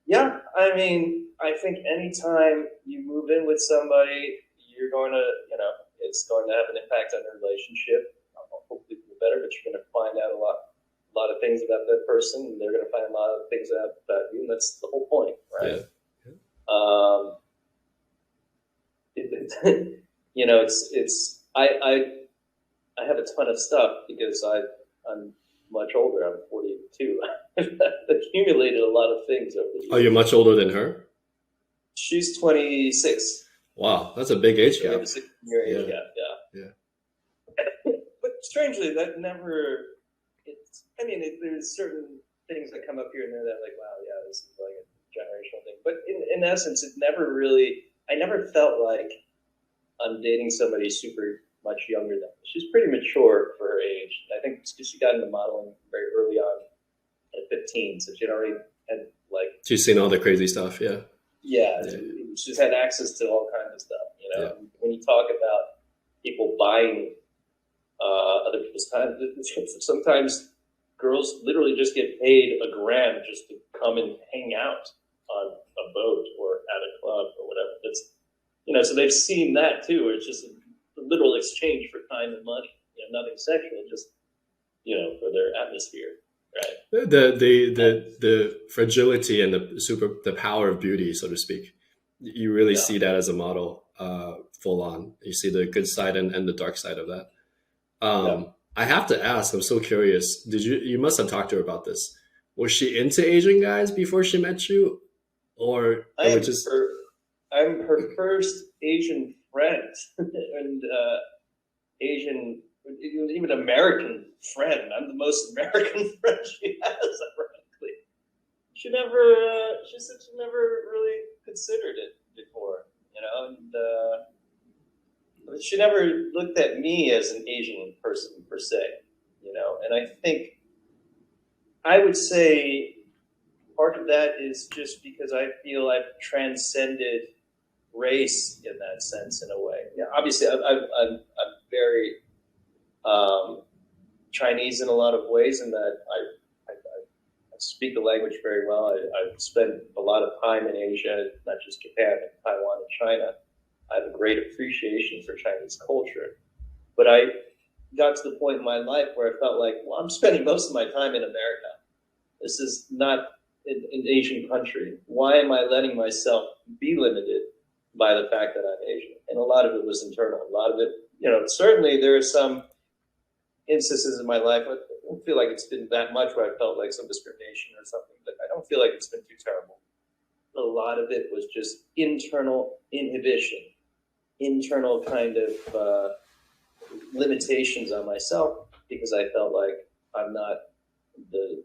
Yeah, I mean, I think anytime you move in with somebody, you're going to, it's going to have an impact on the relationship. Hopefully, for the better, but you're going to find out a lot of things about that person, and they're going to find a lot of things about you, and that's the whole point, right? Yeah. It's I have a ton of stuff because I'm much older. I'm 42. I've accumulated a lot of things over the Oh, years. you're much older than her? She's 26. Wow, that's a big age So we have gap. a 6-year age Yeah. gap, yeah. Yeah. But strangely, that never. There's certain things that come up here and there that, like, wow, yeah, this is like a generational thing. But in essence, it never really. I never felt like I'm dating somebody super much younger than me. She's pretty mature for her age. I think because she got into modeling very early on at 15, so she'd already had like. She's seen all the crazy stuff. Yeah. Yeah, Yeah. she's had access to all kinds of stuff. Yeah. When you talk about people buying other people's time, sometimes girls literally just get paid $1,000 just to come and hang out on a boat or at a club or whatever. So they've seen that too, where it's just a literal exchange for time and money. Nothing sexual, just for their atmosphere, right? The fragility and the power of beauty, so to speak. You really Yeah. see that as a model, full on. You see the good side and the dark side of that. Yeah. I have to ask. I'm so curious. You must have talked to her about this. Was she into Asian guys before she met you? or I it would am just her. I'm her first Asian friend, and Asian, even American friend. I'm the most American friend she has, ironically. She said she never really considered it before, and she never looked at me as an Asian person per se, and I think I would say part of that is just because I feel I've transcended race in that sense in a way. Yeah, obviously I'm very Chinese in a lot of ways, in that I speak the language very well. I've spent a lot of time in Asia, not just Japan, but Taiwan and China. I have a great appreciation for Chinese culture. But I got to the point in my life where I felt like, well, I'm spending most of my time in America. This is not an Asian country. Why am I letting myself be limited by the fact that I'm Asian? And a lot of it was internal. A lot of it, certainly there are some instances in my life. I don't feel like it's been that much where I felt like some discrimination or something, but I don't feel like it's been too terrible. A lot of it was just internal inhibition, internal kind of limitations on myself, because I felt like I'm not the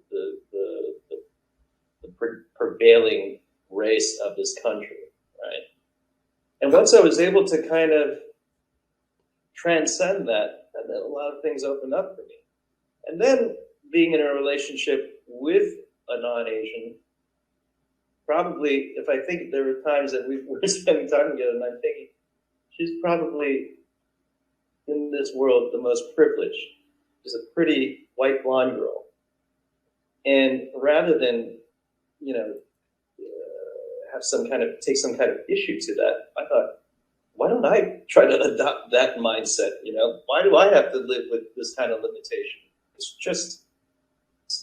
prevailing race of this country, right? And once I was able to kind of transcend that, and then a lot of things opened up for me. And then being in a relationship with a non-Asian, probably, if I think there were times that we were spending time together, and I'm thinking, she's probably in this world the most privileged. She's a pretty white blonde girl. And rather than, take some kind of issue to that, I thought, why don't I try to adopt that mindset? Why do I have to live with this kind of limitation? It's just,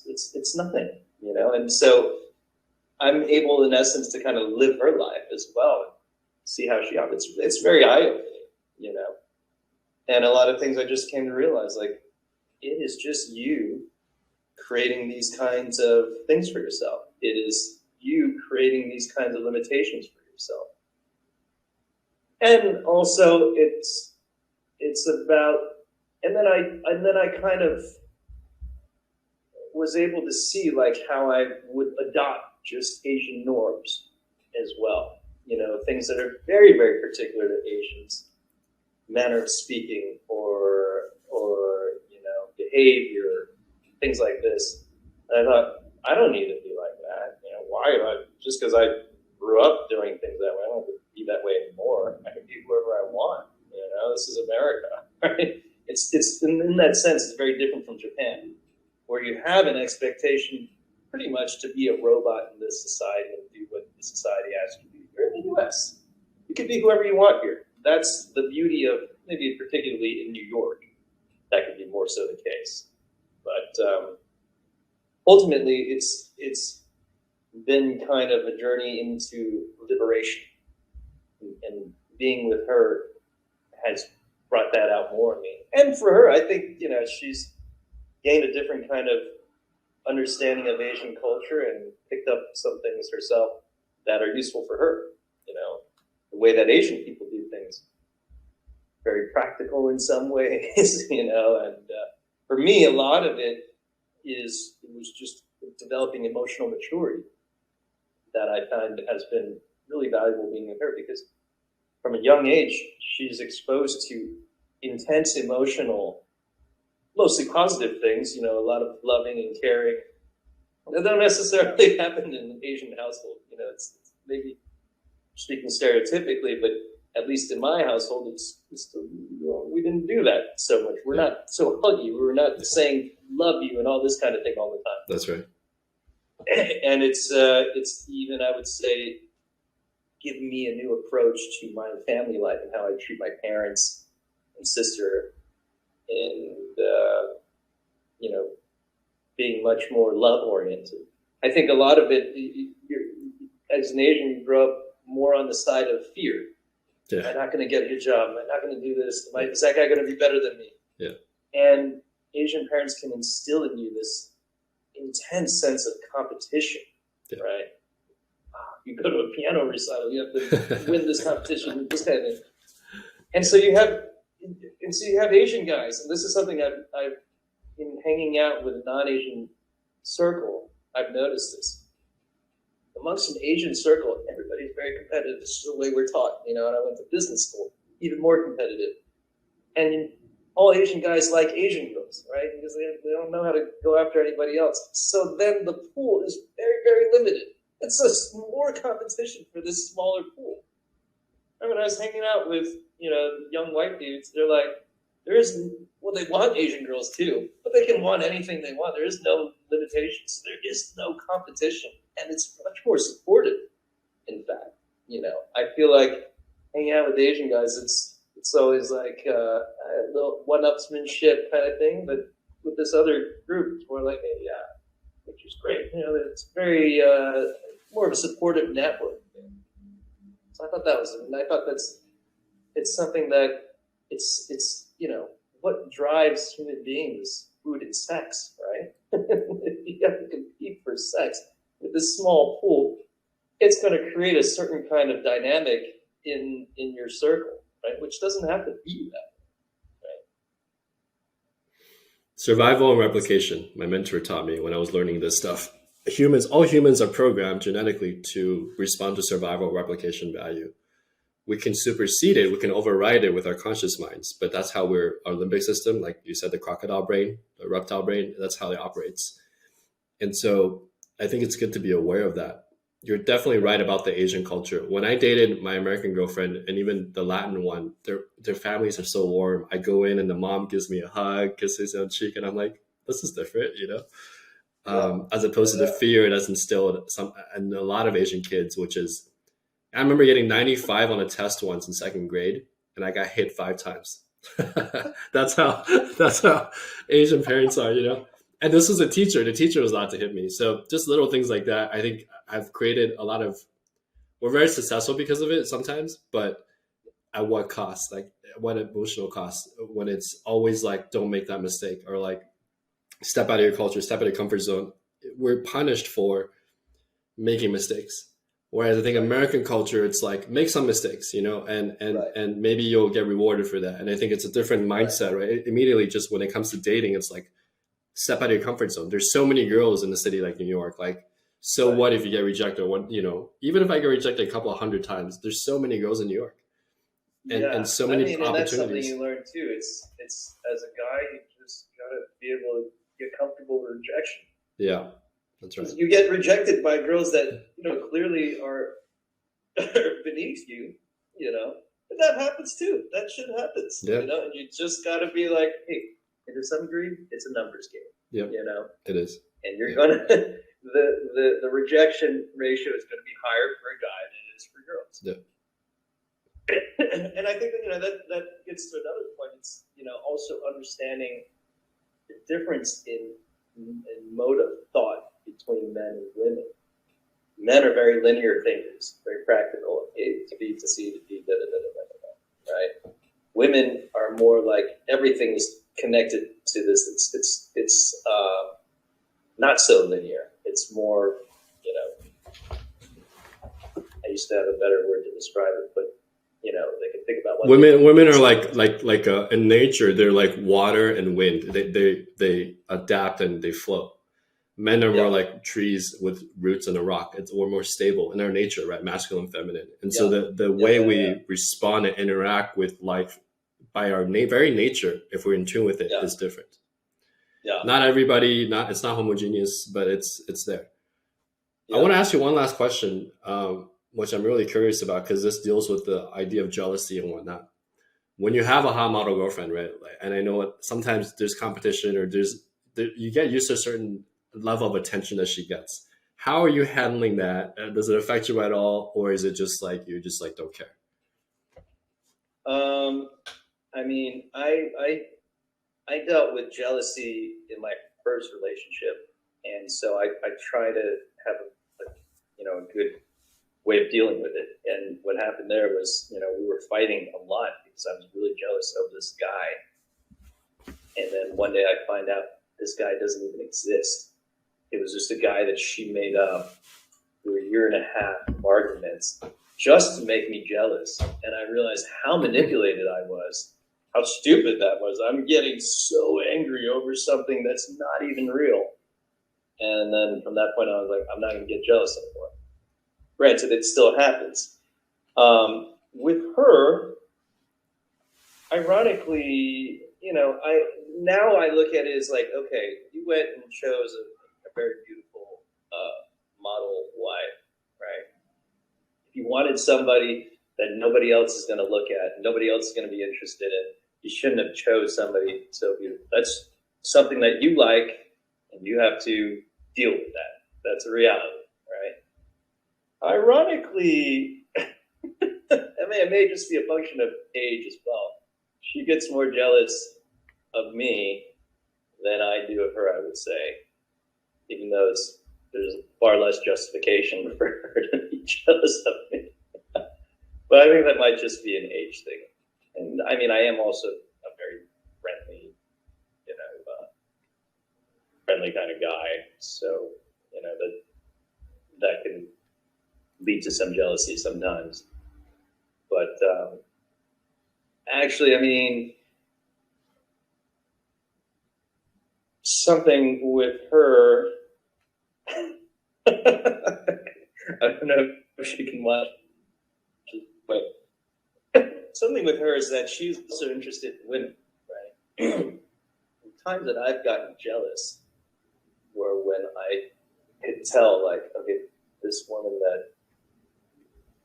it's nothing, And so I'm able, in essence, to kind of live her life as well, and see how she operates. It's very eye-opening, And a lot of things I just came to realize, like, it is just you creating these kinds of things for yourself. It is you creating these kinds of limitations for yourself. And also it's about, and then I kind of was able to see like how I would adopt just Asian norms as well. Things that are very, very particular to Asians, manner of speaking or behavior, things like this. And I thought, I don't need to be like that. Why am I, just because I grew up doing things that way, I don't have to be that way anymore. I can be whoever I want. This is America, right? It's in that sense, it's very different from Japan, where you have an expectation pretty much to be a robot in this society and do what the society asks you to do. You're in the U.S. You can be whoever you want here. That's the beauty of, maybe particularly in New York, that could be more so the case. But ultimately, it's been kind of a journey into liberation, and being with her has brought that out more in me. And for her, I think she's gained a different kind of understanding of Asian culture and picked up some things herself that are useful for her. The way that Asian people do things, very practical in some ways. And for me, a lot of it was just developing emotional maturity that I find has been really valuable being with her, because from a young age, she's exposed to intense emotional, mostly positive things, a lot of loving and caring. That don't necessarily happen in an Asian household. It's maybe speaking stereotypically, but at least in my household, we didn't do that so much. We're not so huggy. We're not saying love you and all this kind of thing all the time. That's right. And it's even, I would say, given me a new approach to my family life and how I treat my parents and sister, and being much more love oriented. I think a lot of it, as an Asian, you grow up more on the side of fear. Yeah. Am I not going to get a good job? Am I not going to do this? Is that guy going to be better than me? Yeah. And Asian parents can instill in you this intense sense of competition, right? You go to a piano recital, you have to win this competition, this kind of thing. And so you have Asian guys, and this is something I've in hanging out with a non-Asian circle, I've noticed this. Amongst an Asian circle, everybody's very competitive. This is the way we're taught, and I went to business school, even more competitive. And all Asian guys like Asian girls, right? Because they don't know how to go after anybody else. So then the pool is very, very limited. And so it's more competition for this smaller pool. I mean, I was hanging out with, young white dudes. They're like, they want Asian girls too, but they can want anything they want. There is no limitations. There is no competition. And it's much more supportive, in fact. I feel like hanging out with Asian guys, it's always like a little one-upsmanship kind of thing. But with this other group, it's more like, hey, yeah, which is great. It's very more of a supportive network. So I thought it's something that it's what drives human beings, food and sex, right? If you have to compete for sex with this small pool, it's going to create a certain kind of dynamic in your circle, right? Which doesn't have to be that, right? Survival and replication. My mentor taught me when I was learning this stuff. All humans are programmed genetically to respond to survival replication value. We can supersede it, we can override it with our conscious minds, but that's how our limbic system, like you said, the crocodile brain, the reptile brain, that's how it operates. And so I think it's good to be aware of that. You're definitely right about the Asian culture. When I dated my American girlfriend and even the Latin one, their families are so warm. I go in and the mom gives me a hug, kisses me on the cheek, and I'm like, this is different, as opposed to the fear that's instilled in a lot of Asian kids, which is, I remember getting 95 on a test once in second grade, and I got hit 5 times. That's how Asian parents are, And this was a teacher. The teacher was allowed to hit me. So just little things like that. I think I've created we're very successful because of it sometimes, but at what cost? Like what emotional cost? When it's always like, don't make that mistake, or like step out of your culture, step out of your comfort zone. We're punished for making mistakes. Whereas I think American culture, it's like, make some mistakes, and maybe you'll get rewarded for that. And I think it's a different mindset, right? Immediately, just when it comes to dating, it's like, step out of your comfort zone. There's so many girls in the city like New York. Like, so what if you get rejected? Even if I get rejected a couple of 100 times, there's so many girls in New York, and so many opportunities. And that's something you learn too. It's as a guy, you just gotta be able to get comfortable with rejection. Yeah. That's right. You get rejected by girls that clearly are beneath you, but that happens too. That shit happens, and you just got to be like, hey, to some degree, it's a numbers game. Yeah, it is. And you're gonna the rejection ratio is going to be higher for a guy than it is for girls. Yeah. And I think that gets to another point. It's also understanding the difference in mode of thought between men and women. Men are very linear thinkers, very practical. A to B to C to D, right? Women are more like everything is connected to this. It's not so linear. It's more, I used to have a better word to describe it, but they can think about what women are like in nature. They're like water and wind. They adapt and they flow. Men are more like trees with roots in a rock. We're more stable in our nature, right? Masculine, feminine. And so the way we respond and interact with life by our very nature, if we're in tune with it, is different. Yeah. Not everybody, it's not homogeneous, but it's there. Yeah. I want to ask you one last question, which I'm really curious about, because this deals with the idea of jealousy and whatnot. When you have a hot model girlfriend, right? And I know sometimes there's competition, or you get used to a certain level of attention that she gets. How are you handling that? Does it affect you at all, or is it just like you just like don't care? I mean, I dealt with jealousy in my first relationship, and so I try to have a good way of dealing with it. And what happened there was, we were fighting a lot because I was really jealous of this guy. And then one day I find out this guy doesn't even exist. It was just a guy that she made up through a year and a half of arguments just to make me jealous. And I realized how manipulated I was, how stupid that was. I'm getting so angry over something that's not even real. And then from that point on, I was like, I'm not going to get jealous anymore. Granted, it still happens. With her, ironically, now I look at it as like, okay, you went and chose a very beautiful model wife, right? If you wanted somebody that nobody else is going to look at, nobody else is going to be interested in, you shouldn't have chose somebody so beautiful. That's something that you like, and you have to deal with that. That's a reality, right? Ironically, it may just be a function of age as well. She gets more jealous of me than I do of her, I would say, even though there's far less justification for her to be jealous of me. But I think that might just be an age thing. And I mean, I am also a very friendly, friendly kind of guy. So, that can lead to some jealousy sometimes. But actually, I mean, something with her, I don't know if she can watch, but something with her is that she's also interested in women, right? The times that I've gotten jealous were when I could tell, like, okay, this woman that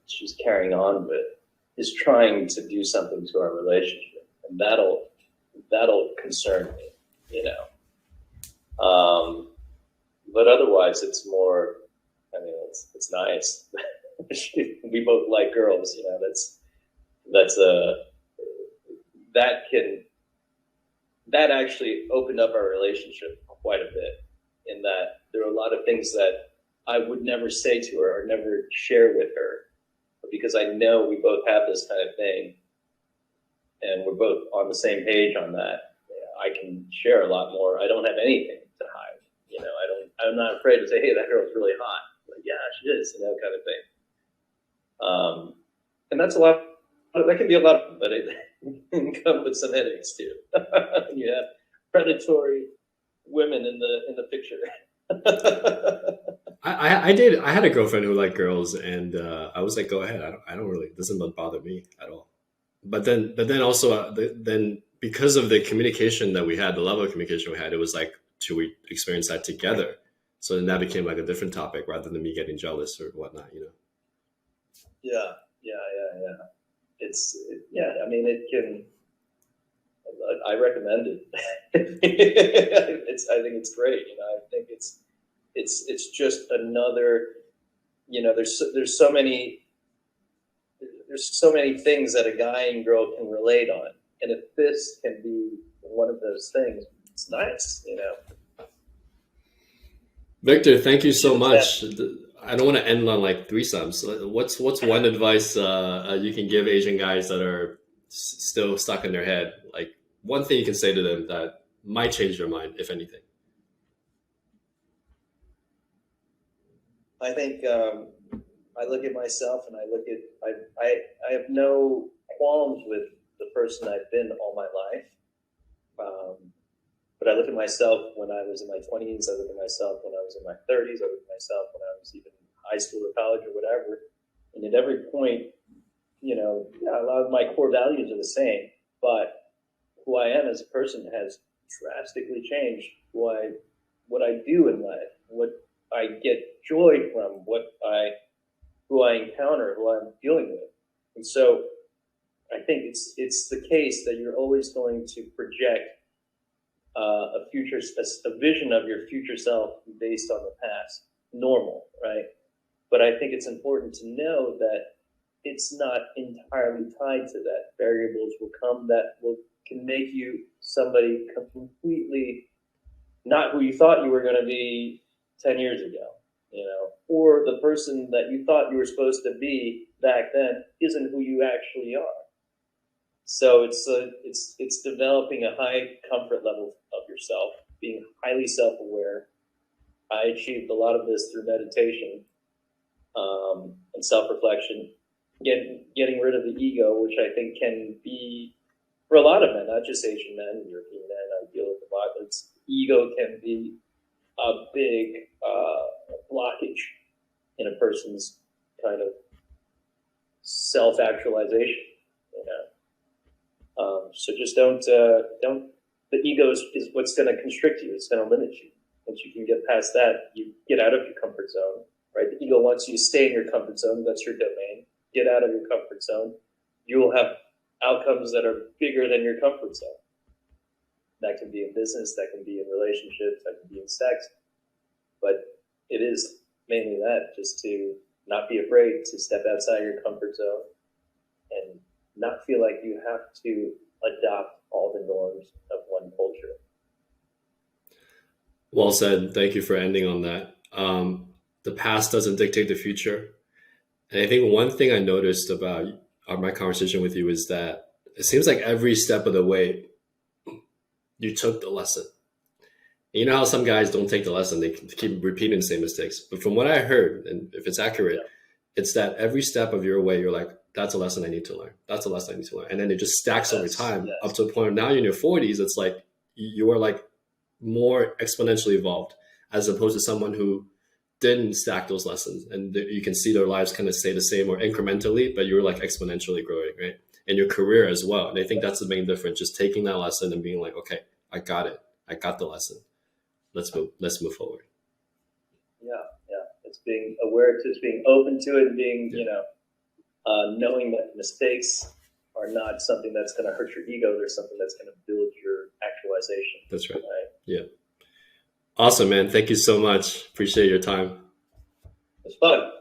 she's carrying on with is trying to do something to our relationship, and that'll concern me, But otherwise, it's more. I mean, it's nice. We both like girls, that actually opened up our relationship quite a bit. In that there are a lot of things that I would never say to her or never share with her, but because I know we both have this kind of thing, and we're both on the same page on that, I can share a lot more. I don't have anything to hide. I'm not afraid to say, hey, that girl's really hot. Like, yeah, she is, kind of thing. And that's a lot. That can be a lot, but it can come with some headaches too. You have predatory women in the picture. I had a girlfriend who liked girls, and I was like, go ahead. I don't really, it doesn't bother me at all. But then also, then because of the communication that we had, the level of communication we had, it was like, should we experience that together? So then that became like a different topic rather than me getting jealous or whatnot, Yeah. I mean, it can. I recommend it. I think it's great. I think it's just another. There's so many things that a guy and girl can relate on, and if this can be one of those things, it's nice. Victor, thank you so much. I don't want to end on like threesomes. What's one advice you can give Asian guys that are still stuck in their head? Like one thing you can say to them that might change their mind, if anything. I think I look at myself and I have no qualms with the person I've been all my life. But I look at myself when I was in my 20s. I look at myself when I was in my 30s. I look at myself when I was even in high school or college or whatever. And at every point, a lot of my core values are the same, but who I am as a person has drastically changed. What I do in life, what I get joy from, who I encounter, who I'm dealing with. And so I think it's the case that you're always going to project a vision of your future self based on the past. Normal, right? But I think it's important to know that it's not entirely tied to that. Variables will come that can make you somebody completely not who you thought you were going to be 10 years ago, or the person that you thought you were supposed to be back then isn't who you actually are. So it's developing a high comfort level of yourself, being highly self-aware. I achieved a lot of this through meditation, and self-reflection, getting rid of the ego, which I think can be for a lot of men, not just Asian men, European men. I deal with a lot. It's ego can be a big blockage in a person's kind of self-actualization. You know, so just don't. The ego is what's going to constrict you. It's going to limit you. Once you can get past that, you get out of your comfort zone. Right? The ego wants you to stay in your comfort zone. That's your domain. Get out of your comfort zone. You will have outcomes that are bigger than your comfort zone. That can be in business. That can be in relationships. That can be in sex. But it is mainly that, just to not be afraid to step outside your comfort zone and not feel like you have to adopt all the norms of one culture. Well said. Thank you for ending on that. The past doesn't dictate the future. And I think one thing I noticed about my conversation with you is that it seems like every step of the way you took the lesson. And you know how some guys don't take the lesson, they keep repeating the same mistakes. But from what I heard, and if it's accurate, it's that every step of your way, you're like, that's a lesson I need to learn. That's a lesson I need to learn. And then it just stacks over time up to a point where now you're in your 40s, it's like you are like more exponentially evolved as opposed to someone who didn't stack those lessons, and you can see their lives kind of stay the same or incrementally, but you're like exponentially growing, right? And your career as well. And I think that's the main difference, just taking that lesson and being like, okay, I got it. I got the lesson. Let's move forward. Yeah. It's being aware to, it's being open to it, and being, knowing that mistakes are not something that's going to hurt your ego. There's something that's going to build your actualization. That's right. Yeah. Awesome, man. Thank you so much. Appreciate your time. It's fun.